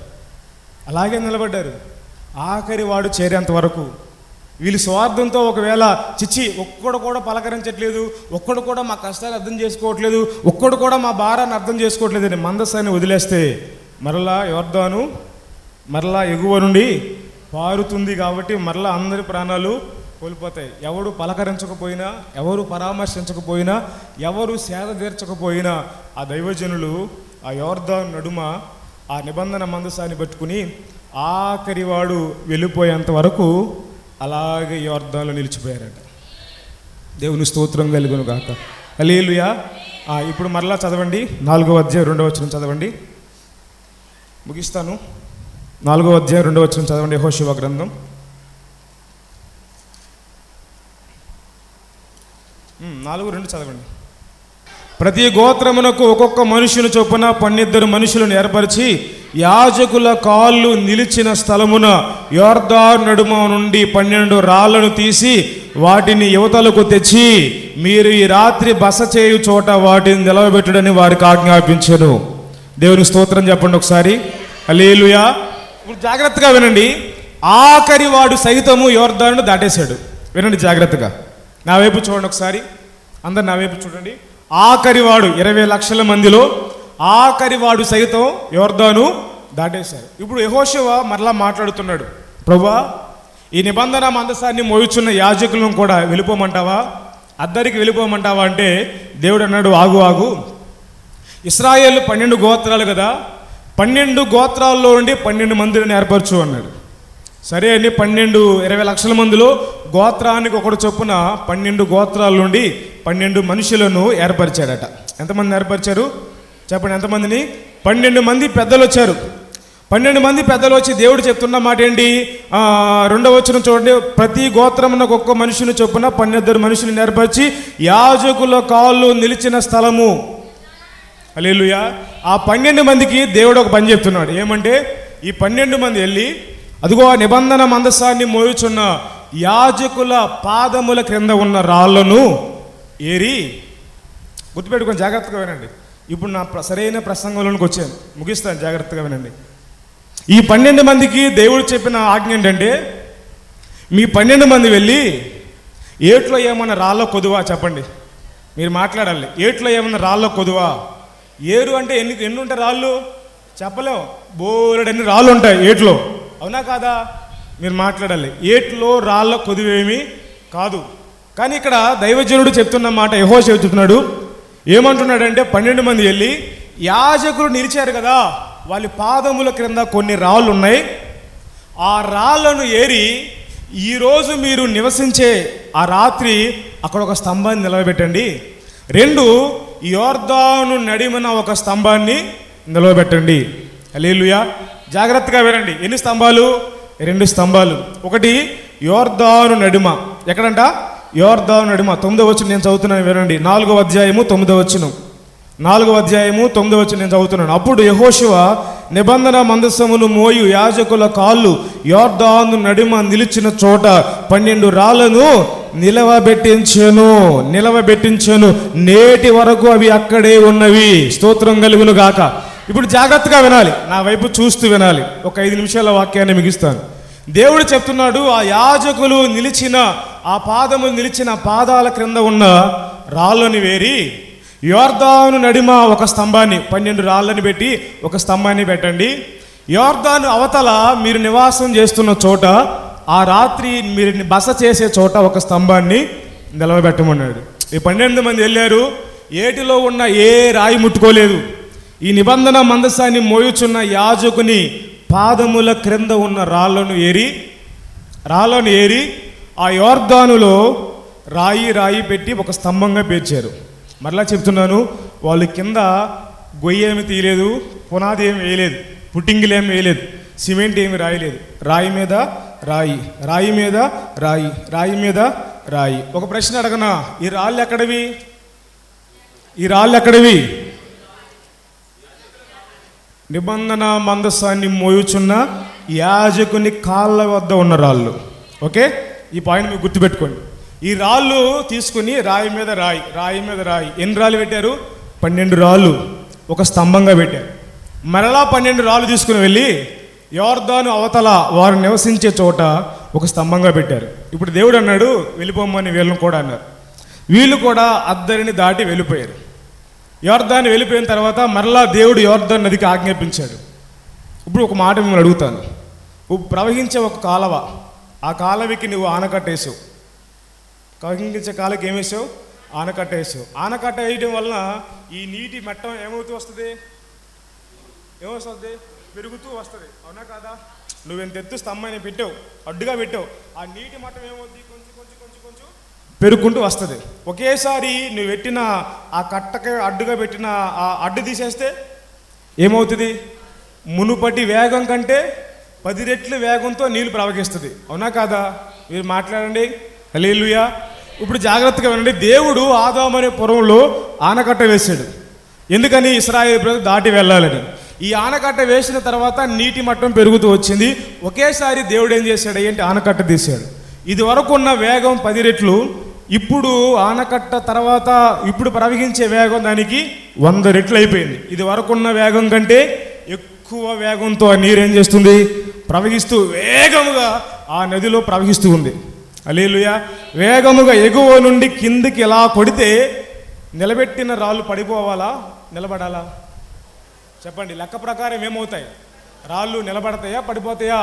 ఆఖరి వాడు చేరేంత వరకు వీళ్ళు స్వార్థంతో ఒకవేళ చిచ్చి ఒక్కడు కూడా పలకరించట్లేదు, ఒక్కడు కూడా మా కష్టాలు అర్థం చేసుకోవట్లేదు, ఒక్కడు కూడా మా భారాన్ని అర్థం చేసుకోవట్లేదు అని మందసాన్ని వదిలేస్తే మరలా యోర్దాను మరలా ఎగువ నుండి పారుతుంది. కాబట్టి మరలా అందరి ప్రాణాలు కోల్పోతాయి. ఎవడు పలకరించకపోయినా, ఎవరు పరామర్శించకపోయినా, ఎవరు సేద తీర్చకపోయినా ఆ దైవజనులు ఆ యోర్దాను నడుమ ఆ నిబంధన మందసాన్ని పట్టుకుని ఆఖరి వాడు వెళ్ళిపోయేంత వరకు అలాగే యోర్దానులో నిలిచిపోయారట. దేవుని స్తోత్రం కలుగును గాక. హల్లెలూయా. ఇప్పుడు మరలా చదవండి, 4వ అధ్యాయం 2వ వచనం చదవండి, ముగిస్తాను. 4వ అధ్యాయం 2వ వచనం చదవండి, యెహోషువ గ్రంథం. 4:2 చదవండి. ప్రతి గోత్రమునకు ఒక్కొక్క మనుషుని చొప్పున 12 మనుషులను ఏర్పరిచి యాజకుల కాళ్ళు నిలిచిన స్థలమున యోర్దాను నడుమ నుండి 12 రాళ్లను తీసి వాటిని యువతలకు తెచ్చి మీరు ఈ రాత్రి బస చేయు చోట వాటిని నిలవబెట్టుడని వారికి ఆజ్ఞాపించెను. దేవుని స్తోత్రం చెప్పండి ఒకసారి. హల్లెలూయా. ఇప్పుడు జాగ్రత్తగా వినండి. ఆఖరి వాడు సైతము యోర్దానును దాటేశాడు. వినండి జాగ్రత్తగా, నా వైపు చూడండి ఒకసారి, అందరు నా వైపు చూడండి. ఆఖరి వాడు 20 లక్షల మందిలో ఆఖరి వాడు సైతం యోర్దాను దాటేశారు. ఇప్పుడు యెహోషువ మరలా మాట్లాడుతున్నాడు, ప్రభువా ఈ నిబంధన మందసాన్ని మోయుచున్న యాజకులను కూడా వెళ్ళిపోమంటావా, అద్దరికి వెళ్ళిపోమంటావా అంటే దేవుడు అన్నాడు, ఆగు, ఇశ్రాయేలు 12 గోత్రాలు కదా, 12 గోత్రాల్లో నుండి 12 మందిని ఏర్పరచు అన్నాడు. సరే అండి, 20 లక్షల మందిలో గోత్రానికి ఒకటి చొప్పున 12 గోత్రాల నుండి 12 మనుషులను ఏర్పరిచాడట. ఎంతమంది ఏర్పరిచారు చెప్పండి, ఎంతమందిని? 12 మంది పెద్దలు వచ్చారు. 12 మంది పెద్దలు వచ్చి దేవుడు చెప్తున్న మాట ఏంటి? 2వ వచనం చూడండి. ప్రతి గోత్రమునకు ఒక్క మనుషుని చొప్పున 12 మనుషులను ఏర్పరిచి యాజకుల కాళ్ళు నిలిచిన స్థలము. హల్లెలూయా. ఆ 12 మందికి దేవుడు ఒక పని చెప్తున్నాడు. ఏమంటే ఈ 12 మంది వెళ్ళి అదిగో ఆ నిబంధన మందసాన్ని మోయుచున్న యాజకుల పాదముల క్రింద ఉన్న రాళ్లను ఏరి, గుర్తుపెట్టుకొని జాగ్రత్తగా వినండి. ఇప్పుడు నా సరైన ప్రసంగంలోకి వచ్చాను, ముగిస్తాను, జాగ్రత్తగా వినండి. ఈ 12 మందికి దేవుడు చెప్పిన ఆజ్ఞ ఏంటంటే, మీ 12 మంది వెళ్ళి ఏట్లో ఏమన్నా రాళ్ళ కొదువా చెప్పండి, మీరు మాట్లాడాలి. ఏట్లో ఏమన్నా రాళ్ళ కొదువా? ఏరు అంటే ఎన్ని ఉంటాయి రాళ్ళు చెప్పలేము, బోలెడన్ని రాళ్ళు ఉంటాయి ఏట్లో, అవునా కాదా? మీరు మాట్లాడాలి. ఏట్లో రాళ్ళ కొదువేమీ కాదు. కానీ ఇక్కడ దైవజనుడు చెప్తున్న మాట యెహోషువ చెప్తున్నాడు. ఏమంటున్నాడంటే 12 మంది వెళ్ళి యాజకులు నిలిచారు కదా, వాళ్ళ పాదముల క్రింద కొన్ని రాళ్ళు ఉన్నాయి, ఆ రాళ్లను ఏరి ఈరోజు మీరు నివసించే ఆ రాత్రి అక్కడ ఒక స్తంభాన్ని నిలవబెట్టండి. 2 యోర్దాను నడిమన ఒక స్తంభాన్ని నిలవబెట్టండి. హల్లెలూయా. జాగ్రత్తగా వినండి. ఎన్ని స్తంభాలు? 2 స్తంభాలు. ఒకటి యోర్దాను నడిమ. ఎక్కడంట? యోర్దాను నడిమ. 9వ వచనం నేను చదువుతున్నాను, వినండి. 4వ అధ్యాయము 9వ వచనం. 4వ అధ్యాయము 9వ వచనం నేను చదువుతున్నాను. అప్పుడు యెహోషువ నిబంధన మందసమును మోయు యాజకుల కాళ్ళు యోర్దాను నడిమ నిలిచిన చోట 12 రాళ్లను నిలవబెట్టించెను. నేటి వరకు అవి అక్కడే ఉన్నవి. స్తోత్రం కలుగును గాక. ఇప్పుడు జాగ్రత్తగా వినాలి, నా వైపు చూస్తూ వినాలి. ఒక 5 నిమిషాల వాక్యాన్ని మిగిస్తాను. దేవుడు చెప్తున్నాడు, ఆ యాజకులు నిలిచిన ఆ పాదములు నిలిచిన పాదాల క్రింద ఉన్న రాళ్ళని వేరి యోర్దాను నడిమ ఒక స్తంభాన్ని, 12 రాళ్ళని పెట్టి ఒక స్తంభాన్ని పెట్టండి. యోర్దాను అవతల మీరు నివాసం చేస్తున్న చోట ఆ రాత్రి మీరు బస చేసే చోట ఒక స్తంభాన్ని నిలవబెట్టమన్నాడు. ఈ 12 మంది వెళ్ళారు. ఏటిలో ఉన్న ఏ రాయి ముట్టుకోలేదు. ఈ నిబంధన మందసాన్ని మోయుచున్న యాజకుని పాదముల క్రింద ఉన్న రాళ్ళను ఏరి ఆ యోర్దానులో రాయి పెట్టి ఒక స్తంభంగా పేర్చారు. మరలా చెప్తున్నాను, వాళ్ళు కింద గొయ్యి ఏమి తీయలేదు, పునాది ఏమి వేయలేదు, పుట్టింగిలు ఏమి వేయలేదు, సిమెంట్ ఏమి రాయలేదు. రాయి మీద రాయి, రాయి మీద రాయి, రాయి మీద రాయి. ఒక ప్రశ్న అడగనా, ఈ రాళ్ళు ఎక్కడవి? ఈ రాళ్ళు ఎక్కడవి? నిబంధన మందసాన్ని మోయుచున్న యాజకుని కాళ్ళ వద్ద ఉన్న రాళ్ళు. ఓకే, ఈ పాయింట్ మీకు గుర్తుపెట్టుకోండి. ఈ రాళ్ళు తీసుకుని రాయి మీద రాయి, రాయి మీద రాయి, ఎన్ని రాళ్ళు పెట్టారు? 12 రాళ్ళు ఒక స్తంభంగా పెట్టారు. మరలా 12 రాళ్ళు తీసుకుని వెళ్ళి యోర్దాను అవతల వారు నివసించే చోట ఒక స్తంభంగా పెట్టారు. ఇప్పుడు దేవుడు అన్నాడు వెళ్ళిపోమ్మని వీళ్ళని కూడా అన్నారు. వీళ్ళు కూడా అద్దరిని దాటి వెళ్ళిపోయారు. యోర్దాను వెళ్ళిపోయిన తర్వాత మరలా దేవుడు యోర్దాను నదికి ఆజ్ఞాపించాడు. ఇప్పుడు ఒక మాట మిమ్మల్ని అడుగుతాను. ప్రవహించే ఒక కాలవ, ఆ కాలవికి నువ్వు ఆనకట్టేసావు. ప్రవహించే కాలకి ఏం వేసావు? ఆనకట్ట వేసావు. ఆనకట్ట వేయడం వలన ఈ నీటి మట్టం ఏమవుతూ వస్తుంది? ఏమొస్తుంది? పెరుగుతూ వస్తుంది. అవునా కాదా? నువ్వెంత ఎత్తు స్తంభాన్ని పెట్టావు, అడ్డుగా పెట్టావు, ఆ నీటి మట్టం ఏమవుతుంది? కొంచెం కొంచెం కొంచెం కొంచెం పెరుగుకుంటూ వస్తుంది. ఒకేసారి నువ్వు పెట్టిన ఆ కట్టకి అడ్డుగా పెట్టిన ఆ అడ్డు తీసేస్తే ఏమవుతుంది? మునుపటి వేగం కంటే 10 రెట్ల వేగంతో నీళ్ళు ప్రవహిస్తుంది. అవునా కాదా? మీరు మాట్లాడండి. హల్లెలూయా. ఇప్పుడు జాగ్రత్తగా వినండి. దేవుడు ఆదాము అనే పురంలో ఆనకట్ట వేశాడు. ఎందుకని? ఇశ్రాయేలు ప్రజలు దాటి వెళ్ళాలని. ఈ ఆనకట్ట వేసిన తర్వాత నీటి మట్టం పెరుగుతూ వచ్చింది. ఒకేసారి దేవుడు ఏం చేశాడు? ఏంటి? ఆనకట్ట తీశాడు. ఇది వరకు ఉన్న వేగం 10 రెట్లు. ఇప్పుడు ఆనకట్ట తర్వాత ఇప్పుడు ప్రవహించే వేగం దానికి 100 రెట్లు అయిపోయింది. ఇది వరకు ఉన్న వేగం కంటే ఎక్కువ వేగంతో ఆ నీరు ఏం చేస్తుంది? ప్రవహిస్తూ వేగముగా ఆ నదిలో ప్రవహిస్తూ ఉంది. హల్లెలూయా. వేగముగా ఎగువ నుండి కిందికి ఎలా కొడితే నిలబెట్టిన రాళ్ళు పడిపోవాలా, నిలబడాలా? చెప్పండి. లెక్క ప్రకారం ఏమవుతాయి? రాళ్ళు నిలబడతాయా, పడిపోతాయా?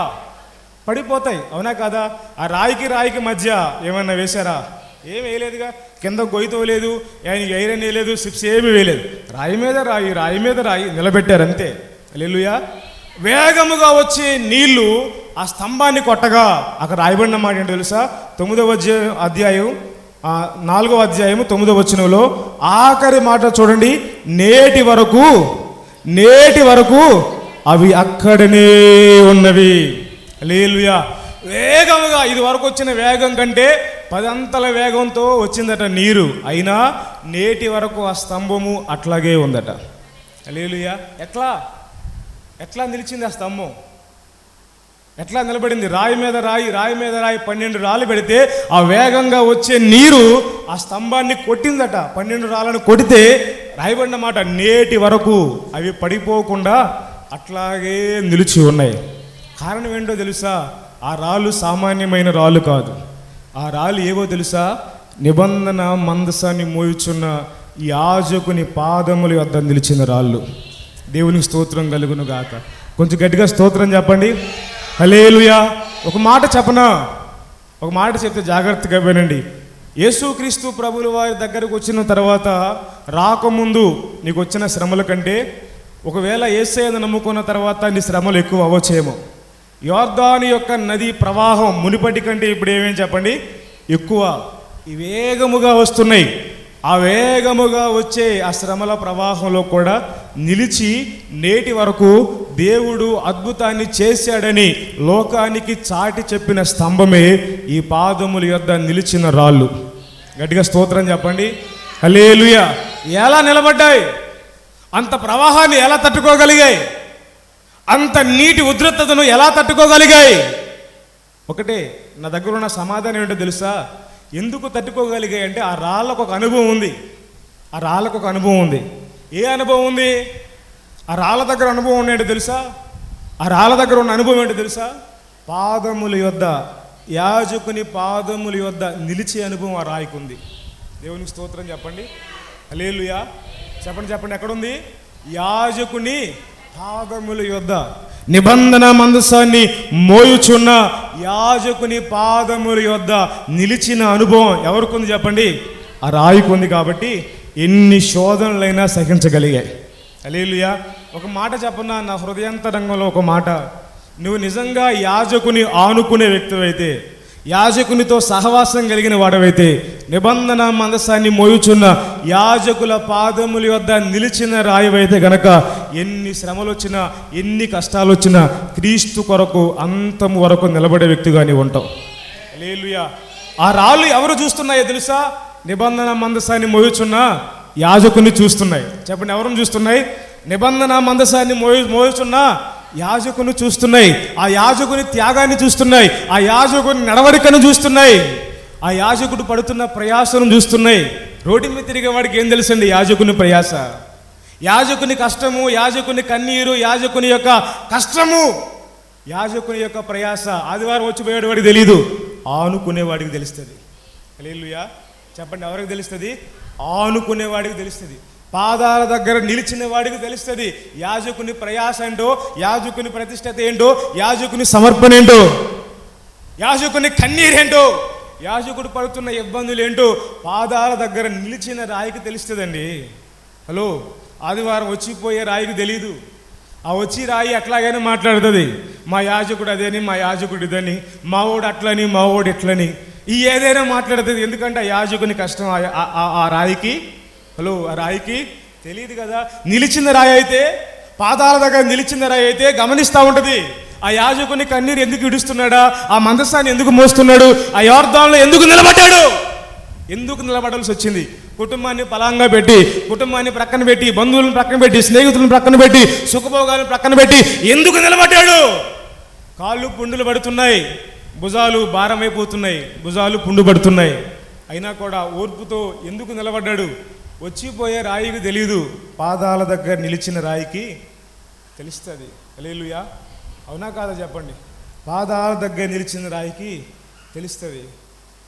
పడిపోతాయి. అవునా కాదా? ఆ రాయికి మధ్య ఏమన్నా వేశారా? ఏం వేయలేదుగా. కింద గొయ్యితో లేదు, ఐరన్ వేయలేదు, సిప్స్ ఏమి వేయలేదు. రాయి మీద రాయి, రాయి మీద రాయి నిలబెట్టారు అంతే. హల్లెలూయా. వేగముగా వచ్చే నీళ్లు ఆ స్తంభాన్ని కొట్టగా అక్కడ రాయబడిన మాట ఏంటో తెలుసా? 9వ అధ్యాయం 4వ అధ్యాయం 9వ వచనంలో ఆఖరి మాట చూడండి. నేటి వరకు అవి అక్కడనే ఉన్నవి. హల్లెలూయా. వేగముగా ఇది వరకు వచ్చిన వేగం కంటే 10 అంతల వేగంతో వచ్చిందట నీరు. అయినా నేటి వరకు ఆ స్తంభము అట్లాగే ఉందట. హల్లెలూయా. ఎట్లా నిలిచింది ఆ స్తంభం? ఎట్లా నిలబడింది? రాయి మీద రాయి, రాయి మీద రాయి, 12 రాళ్ళు పెడితే ఆ వేగంగా వచ్చే నీరు ఆ స్తంభాన్ని కొట్టిందట. 12 రాళ్ళను కొడితే రాయబడిన మాట నేటి వరకు అవి పడిపోకుండా అట్లాగే నిలిచి ఉన్నాయి. కారణం ఏంటో తెలుసా? ఆ రాళ్ళు సామాన్యమైన రాళ్ళు కాదు. ఆ రాళ్ళు ఏవో తెలుసా? నిబంధన మందసాన్ని మోయుచున్న యాజకుని పాదముల వద్ద నిలిచిన రాళ్ళు. దేవునికి స్తోత్రం కలుగును గాక. కొంచెం గట్టిగా స్తోత్రం చెప్పండి. హల్లెలూయా. ఒక మాట చెప్తే జాగ్రత్తగా వినండి. యేసుక్రీస్తు ప్రభుల వారి దగ్గరకు వచ్చిన తర్వాత రాకముందు నీకు వచ్చిన శ్రమల కంటే ఒకవేళ యేసయ్యను నమ్ముకున్న తర్వాత నీ శ్రమలు ఎక్కువ అవ్వచ్చేమో. యోర్దాను యొక్క నది ప్రవాహం మునిపటి కంటే ఇప్పుడు ఏమేం చెప్పండి? ఎక్కువ. వేగముగా వస్తున్నాయి. ఆ వేగముగా వచ్చే ఆ శ్రమల ప్రవాహంలో కూడా నిలిచి నేటి వరకు దేవుడు అద్భుతాన్ని చేశాడని లోకానికి చాటి చెప్పిన స్తంభమే ఈ పాదముల యొద్ద నిలిచిన రాళ్ళు. గట్టిగా స్తోత్రం చెప్పండి. హల్లెలూయా. ఎలా నిలబడ్డాయి? అంత ప్రవాహాన్ని ఎలా తట్టుకోగలిగాయి? అంత నీటి ఉధృతతను ఎలా తట్టుకోగలిగాయి? ఒకటే నా దగ్గర ఉన్న సమాధానం ఏంటో తెలుసా? ఎందుకు తట్టుకోగలిగాయి అంటే ఆ రాళ్ళకు ఒక అనుభవం ఉంది. ఏ అనుభవం ఉంది? ఆ రాళ్ళ దగ్గర అనుభవం ఏంటో తెలుసా? ఆ రాళ్ళ దగ్గర ఉన్న అనుభవం ఏంటో తెలుసా? పాదముల యొద్ద, యాజకుని పాదముల యొద్ద నిలిచే అనుభవం ఆ రాయికి ఉంది. దేవునికి స్తోత్రం చెప్పండి. హల్లెలూయా. చెప్పండి. ఎక్కడుంది? యాజకుని పాదముల యొద్ద. నిబంధన మందసాన్ని మోయుచున్న యాజకుని పాదముల యొద్ద నిలిచిన అనుభవం ఎవరికి ఉంది చెప్పండి? ఆ రాయికి ఉంది. కాబట్టి ఎన్ని శోధనలైనా సహించగలిగాయి. హల్లెలూయా. ఒక మాట చెప్పన్నా, నా హృదయాంతరంగంలో ఒక మాట, నువ్వు నిజంగా యాజకుని ఆనుకునే వ్యక్తివైతే, యాజకునితో సహవాసం కలిగిన వాడవైతే, నిబంధన మందసాన్ని మోయుచున్న యాజకుల పాదముల యొద్ద నిలిచిన రాయివైతే గనక ఎన్ని శ్రమలు వచ్చినా, ఎన్ని కష్టాలు వచ్చినా క్రీస్తు కొరకు అంతము వరకు నిలబడే వ్యక్తిగా నీవు ఉంటావు. హల్లెలూయా. ఆ రాళ్ళు ఎవరు చూస్తున్నాయో తెలుసా? నిబంధన మందసాన్ని మోయుచున్న యాజకుని చూస్తున్నాయి. చెప్పండి, ఎవరిని చూస్తున్నాయి? నిబంధన మందసాన్ని మోయుచున్న యాజకుని చూస్తున్నాయి. ఆ యాజకుని త్యాగాన్ని చూస్తున్నాయి. ఆ యాజకుని నడవడికను చూస్తున్నాయి. ఆ యాజకుడు పడుతున్న ప్రయాసను చూస్తున్నాయి. రోడ్డు మీద తిరిగే వాడికి ఏం తెలుసండి యాజకుని ప్రయాస, యాజకుని కష్టము, యాజకుని కన్నీరు, యాజకుని యొక్క కష్టము, యాజకుని యొక్క ప్రయాస ఆదివారం వచ్చిపోయేడు వాడికి తెలియదు, ఆనుకునేవాడికి తెలుస్తుంది. హల్లెలూయా. చెప్పండి, ఎవరికి తెలుస్తుంది? ఆనుకునేవాడికి తెలుస్తుంది. పాదాల దగ్గర నిలిచిన వాడికి తెలుస్తుంది యాజకుని ప్రయాస ఏంటో, యాజకుని ప్రతిష్టత ఏంటో, యాజకుని సమర్పణ ఏంటో, యాజకుని కన్నీరేంటో, యాజకుడు పడుతున్న ఇబ్బందులు ఏంటో పాదాల దగ్గర నిలిచిన రాయికి తెలుస్తుందండి. హలో, ఆదివారం వచ్చిపోయే రాయికి తెలీదు. ఆ వచ్చి రాయి అట్లాగైనా మాట్లాడుతుంది, మా యాజకుడు అదేని, మా యాజకుడు ఇదని, మావోడు అట్లని, మావోడు ఎట్లని, ఈ ఏదైనా మాట్లాడుతుంది. ఎందుకంటే ఆ యాజకుని కష్టం ఆ రాయికి, హలో, ఆ రాయికి తెలియదు కదా. నిలిచిన రాయి అయితే, పాదాల దగ్గర నిలిచిన రాయి అయితే గమనిస్తూ ఉంటుంది. ఆ యాజకుని కన్నీరు ఎందుకు విడుస్తున్నాడా, ఆ మందసాన్ని ఎందుకు మోస్తున్నాడు, ఆ యోర్దానులో ఎందుకు నిలబడ్డాడు, ఎందుకు నిలబడాల్సి వచ్చింది? కుటుంబాన్ని పలాంగా పెట్టి, కుటుంబాన్ని ప్రక్కన పెట్టి, బంధువులను ప్రక్కన పెట్టి, స్నేహితులను ప్రక్కన పెట్టి, సుఖభోగాలను ప్రక్కన పెట్టి ఎందుకు నిలబడ్డాడు? కాళ్ళు పుండులు పడుతున్నాయి, భుజాలు భారమైపోతున్నాయి, భుజాలు పుండు పడుతున్నాయి. అయినా కూడా ఓర్పుతో ఎందుకు నిలబడ్డాడు? వచ్చిపోయే రాయికి తెలియదు, పాదాల దగ్గర నిలిచిన రాయికి తెలుస్తుంది. హల్లెలూయా. అవునా కాదా చెప్పండి? పాదాల దగ్గర నిలిచిన రాయికి తెలుస్తుంది.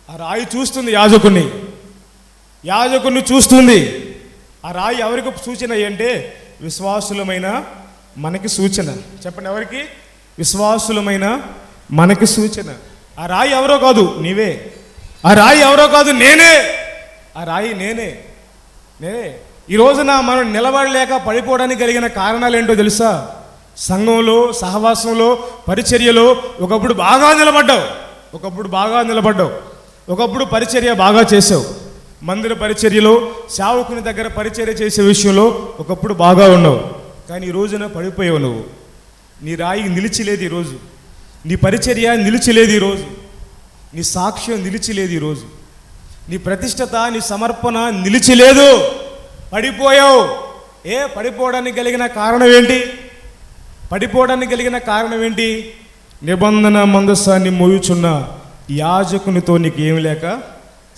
ఆ రాయి చూస్తుంది యాజకుని, యాజకుని చూస్తుంది. ఆ రాయి ఎవరికి సూచన అంటే విశ్వాసులమైన మనకి సూచన. చెప్పండి, ఎవరికి? విశ్వాసులమైన మనకి సూచన. ఆ రాయి ఎవరో కాదు, నీవే. ఆ రాయి ఎవరో కాదు, నేనే. ఆ రాయి నేనే. ఈ రోజున మనం నిలబడలేక పడిపోవడానికి కలిగిన కారణాలు ఏంటో తెలుసా? సంఘంలో, సహవాసంలో, పరిచర్యలో ఒకప్పుడు బాగా నిలబడ్డావు, ఒకప్పుడు పరిచర్య బాగా చేసావు. మందిర పరిచర్యలో, సేవకుని దగ్గర పరిచర్య చేసే విషయంలో ఒకప్పుడు బాగా ఉన్నావు. కానీ ఈ రోజున పడిపోయావు నువ్వు. నీ రాయి నిలిచిలేదు ఈరోజు, నీ పరిచర్య నిలిచిలేదు ఈరోజు, నీ సాక్ష్యం నిలిచిలేదు ఈరోజు, నీ ప్రతిష్టత, నీ సమర్పణ నిలిచిలేదు. పడిపోయావు. పడిపోవడానికి కలిగిన కారణం ఏంటి? నిబంధన మందసాన్ని మోయుచున్న యాజకునితో నీకు ఏమి లేక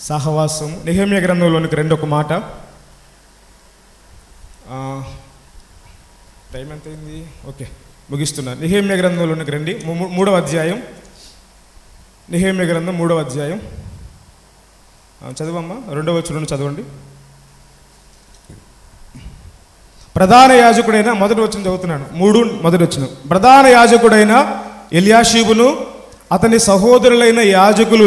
సహవాసం. నెహెమ్యా గ్రంథంలోనికి రండి, ఒక మాట. టైం ఎంత అయింది? ఓకే, ముగిస్తున్నా. నెహెమ్యా గ్రంథంలోనికి రండి, 3వ అధ్యాయం. నెహెమ్యా గ్రంథం 3వ అధ్యాయం చదవమ్మా. 2వ వచనం చదవండి. ప్రధాన యాజకుడైన, మొదటి వచనం చదువుతున్నాను, 3 మొదటి వచనం. ప్రధాన యాజకుడైన ఎల్యాషీబును అతని సహోదరులైన యాజకులు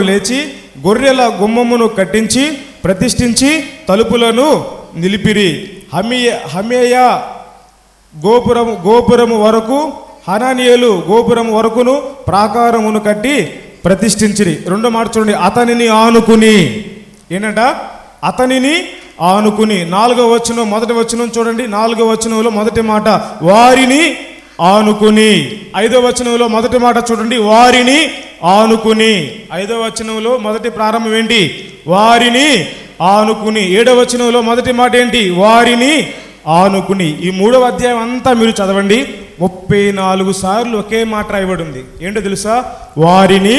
లేచి గొర్రెల గుమ్మమును కట్టించి ప్రతిష్ఠించి తలుపులను నిలిపిరి. హమేయ గోపురము వరకు, హనానియేలు గోపురం వరకును ప్రాకారమును కట్టి ప్రతిష్ఠించిరి. 2వ మాట చూడండి, అతనిని ఆనుకుని. ఏంటంట? అతనిని ఆనుకుని. 4వ వచనం, మొదటి వచనం చూడండి. 4వ వచనంలో మొదటి మాట వారిని ఆనుకుని. 5వ వచనంలో మొదటి మాట చూడండి, వారిని ఆనుకుని. 5వ వచనంలో మొదటి ప్రారంభం ఏంటి? వారిని ఆనుకుని. 7వ వచనంలో మొదటి మాట ఏంటి? వారిని ఆనుకుని. ఈ 3వ అధ్యాయం అంతా మీరు చదవండి, 34 సార్లు ఒకే మాట రాయబడి ఉంది. ఏంటో తెలుసా? వారిని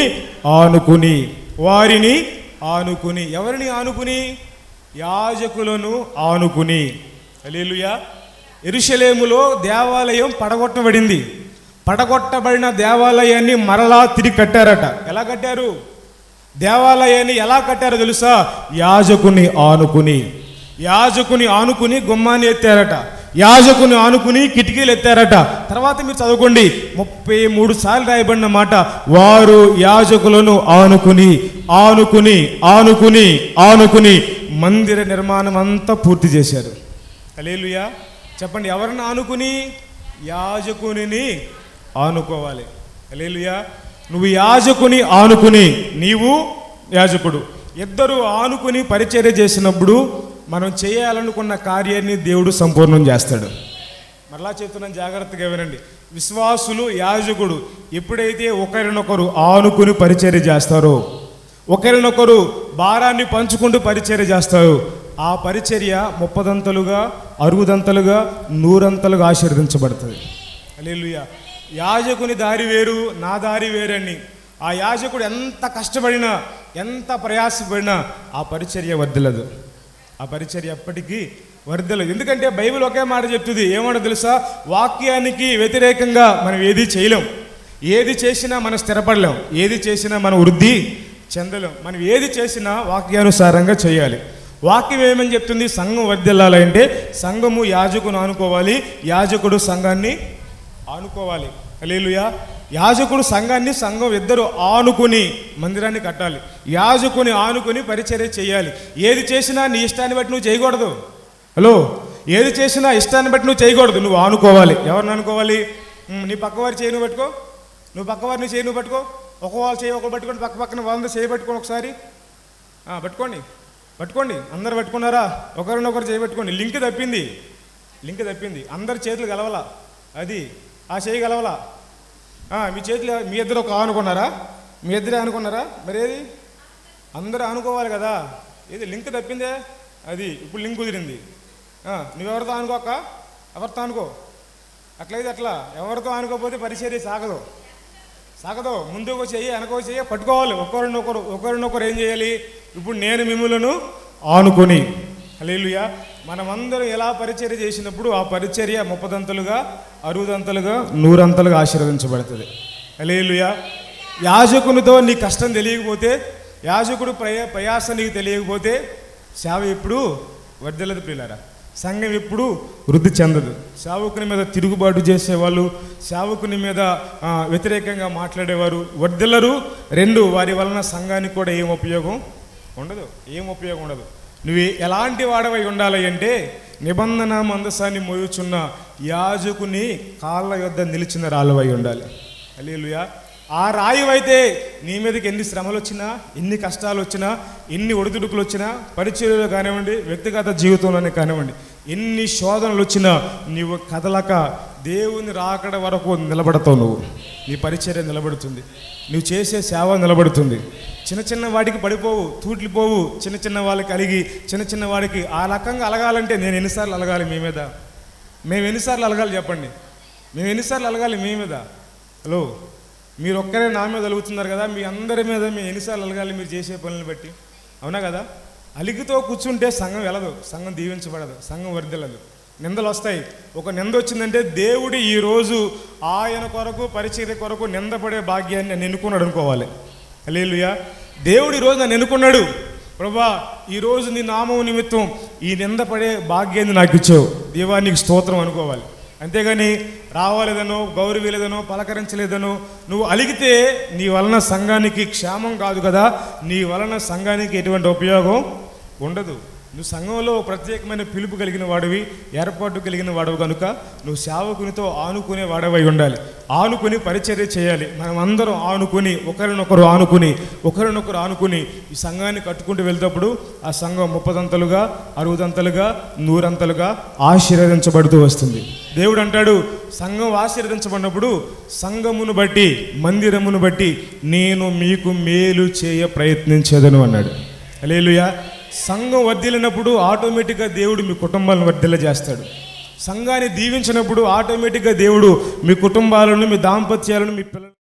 ఆనుకుని, వారిని ఆనుకుని. ఎవరిని ఆనుకుని? యాజకులను ఆనుకుని. హల్లెలూయా. యెరూషలేములో దేవాలయం పడగొట్టబడింది. పడగొట్టబడిన దేవాలయాన్ని మరలా తిరిగి కట్టారట. ఎలా కట్టారు? దేవాలయాన్ని ఎలా కట్టారో తెలుసా? యాజకుని ఆనుకుని గుమ్మాన్ని ఎత్తారట. యాజకుని ఆనుకుని కిటికీలు ఎత్తారట. తర్వాత మీరు చదువుకోండి, 33 సార్లు రాయబడిన మాట, వారు యాజకులను ఆనుకుని ఆనుకుని ఆనుకుని ఆనుకుని మందిర నిర్మాణం అంతా పూర్తి చేశారు. హల్లెలూయా. చెప్పండి, ఎవరిని ఆనుకుని? యాజకుని ఆనుకోవాలి. హల్లెలూయా. నువ్వు యాజకుని ఆనుకుని, నీవు యాజకుడు, ఇద్దరు ఆనుకుని పరిచర్య చేసినప్పుడు మనం చేయాలనుకున్న కార్యాన్ని దేవుడు సంపూర్ణం చేస్తాడు. మరలా చెప్తున్నాను, జాగ్రత్తగా వినండి. విశ్వాసులు, యాజకుడు ఎప్పుడైతే ఒకరినొకరు ఆనుకుని పరిచర్య చేస్తారో, ఒకరినొకరు భారాన్ని పంచుకుంటూ పరిచర్య చేస్తారు, ఆ పరిచర్య 30దంతలుగా 60దంతలుగా 100అంతలుగా ఆశీర్వదించబడుతుంది. హల్లెలూయా. యాజకుని దారి వేరు, నా దారి వేరని. ఆ యాజకుడు ఎంత కష్టపడినా, ఎంత ప్రయాసపడినా ఆ పరిచర్య వర్ధిల్లదు. ఆ పరిచర్య ఎప్పటికీ వర్ధిల్లదు. ఎందుకంటే బైబిల్ ఒకే మాట చెప్తుంది. ఏమంటో తెలుసా? వాక్యానికి వ్యతిరేకంగా మనం ఏది చేయలేం. ఏది చేసినా మనం స్థిరపడలేం. ఏది చేసినా మనం వృద్ధి చెందలేం. మనం ఏది చేసినా వాక్యానుసారంగా చేయాలి. వాక్యం ఏమని చెప్తుంది? సంఘం వర్ధిల్లాలంటే సంఘము యాజకుని ఆనుకోవాలి, యాజకుడు సంఘాన్ని ఆనుకోవాలి. హల్లెలూయా. యాజకుడు సంఘాన్ని, సంఘం ఇద్దరు ఆనుకుని మందిరాన్ని కట్టాలి. యాజకుని ఆనుకుని పరిచర్య చేయాలి. ఏది చేసినా నీ ఇష్టాన్ని బట్టి నువ్వు చేయకూడదు. హలో, ఏది చేసినా ఇష్టాన్ని బట్టి నువ్వు చేయకూడదు. నువ్వు ఆనుకోవాలి. ఎవరిని ఆనుకోవాలి? నీ పక్కవారి చేయి నువ్వు పట్టుకో, నువ్వు పక్కవారిని చేయి నువ్వు పట్టుకో. ఒక వాళ్ళు చేయి ఒకరు పట్టుకోండి, పక్క పక్కన వాళ్ళందరూ చేయి పట్టుకోండి. ఒకసారి పట్టుకోండి. అందరు పట్టుకున్నారా? ఒకరినొకరు చేయి పట్టుకోండి. లింక్ తప్పింది. అందరి చేతులు కలవలా. అది ఆ చేయి కలవలా. మీ చేతులు, మీ ఇద్దరు ఒక ఆనుకున్నారా? మీ ఇద్దరే అనుకున్నారా? మరి ఏది? అందరూ ఆనుకోవాలి కదా. ఏది లింక్ తప్పిందే? అది ఇప్పుడు లింక్ కుదిరింది. నువ్వెవరితో ఆనుకోక, ఎవరితో ఆనుకో. అట్లయితే అట్లా ఎవరితో ఆనుకోకపోతే పరిచర్య సాగదు. ముందుకు చెయ్యి, వెనకో చెయ్యి, పట్టుకోవాలి. ఒకరినొకరు ఏం చేయాలి? ఇప్పుడు నేను మిమ్ములను ఆనుకొని. హల్లెలూయా. మనమందరం ఎలా పరిచర్య చేసినప్పుడు ఆ పరిచర్య 30దంతలుగా 60దంతలుగా 100అంతలుగా ఆశీర్వదించబడుతుంది. హల్లెలూయా. యాజకునితో నీ కష్టం తెలియకపోతే, యాజకుడు ప్రయాస నీకు తెలియకపోతే సేవ ఎప్పుడు వర్ధిల్లదు ప్రియులారా. సంఘం ఎప్పుడు వృద్ధి చెందదు. సేవకుని మీద తిరుగుబాటు చేసేవాళ్ళు, సేవకుని మీద వ్యతిరేకంగా మాట్లాడేవారు వర్ధిల్లరు. 2, వారి వలన సంఘానికి కూడా ఏం ఉపయోగం ఉండదు. నువ్వు ఎలాంటి వాడవై ఉండాలి అంటే, నిబంధన మందసాన్ని మోయుచున్న యాజకుని కాళ్ళ యొద్ద నిలిచిన రాళ్ళవై ఉండాలి. హల్లెలూయా. ఆ రాయివైతే నీ మీదకి ఎన్ని శ్రమలు వచ్చినా, ఎన్ని కష్టాలు వచ్చినా, ఎన్ని ఒడిదుడుకులు వచ్చినా, పరిచర్యలో కానివ్వండి, వ్యక్తిగత జీవితంలోనే కానివ్వండి, ఎన్ని శోధనలు వచ్చినా నీవు కదలక దేవుని రాకడ వరకు నిలబడతావు. నువ్వు, నీ పరిచర్య నిలబడుతుంది. నువ్వు చేసే సేవ నిలబడుతుంది. చిన్న వాడికి పడిపోవు, తూట్లిపోవు. చిన్న వాళ్ళకి అలిగి, చిన్న వాడికి ఆ రకంగా అలగాలంటే నేను ఎన్నిసార్లు అలగాలి మీ మీద? మేము ఎన్నిసార్లు అలగాలి చెప్పండి? మేము ఎన్నిసార్లు అలగాలి మీ మీద? హలో, మీరు ఒక్కరే నా మీద అలుగుతున్నారు కదా, మీ అందరి మీద మేము ఎన్నిసార్లు అలగాలి మీరు చేసే పనులను బట్టి? అవునా కదా? అలిగితో కూర్చుంటే సంఘం వెళ్ళదు, సంఘం దీవించబడదు, సంఘం వర్ధిల్లదు. నిందలు వస్తాయి. ఒక నింద వచ్చిందంటే దేవుడు ఈరోజు ఆయన కొరకు, పరిచర్య కొరకు నిందపడే భాగ్యాన్ని నేను ఎన్నుకున్నాడు అనుకోవాలి. హల్లెలూయా. దేవుడు ఈరోజు నన్ను ఎన్నుకున్నాడు. ప్రభువా, ఈరోజు నీ నామం నిమిత్తం ఈ నిందపడే భాగ్యాన్ని నాకు ఇచ్చావు, దేవా నీకు స్తోత్రం అనుకోవాలి. అంతేగాని రావాలేదనో, గౌరవలేదనో, పలకరించలేదనో నువ్వు అలిగితే నీ వలన సంఘానికి క్షేమం కాదు కదా, నీ వలన సంఘానికి ఎటువంటి ఉపయోగం ఉండదు. నువ్వు సంఘంలో ప్రత్యేకమైన పిలుపు కలిగిన వాడివి, ఏర్పాటు కలిగిన వాడవు కనుక నువ్వు సేవకునితో ఆనుకునే వాడవై ఉండాలి. ఆనుకుని పరిచర్య చేయాలి. మనం అందరం ఆనుకుని, ఒకరినొకరు ఆనుకుని ఈ సంఘాన్ని కట్టుకుంటూ వెళ్తేప్పుడు ఆ సంఘం 30దంతలుగా 60దంతలుగా 100అంతలుగా ఆశీర్వదించబడుతూ వస్తుంది. దేవుడు అంటాడు, సంఘం ఆశీర్వదించబడినప్పుడు సంఘమును బట్టి, మందిరమును బట్టి నేను మీకు మేలు చేయ ప్రయత్నించేదను అన్నాడు. హల్లెలూయా. సంఘం వర్ధిల్లినప్పుడు ఆటోమేటిక్గా దేవుడు మీ కుటుంబాలను వర్ధిల్ల చేస్తాడు. సంఘాన్ని దీవించినప్పుడు ఆటోమేటిక్గా దేవుడు మీ కుటుంబాలను, మీ దాంపత్యాలను, మీ పిల్లలు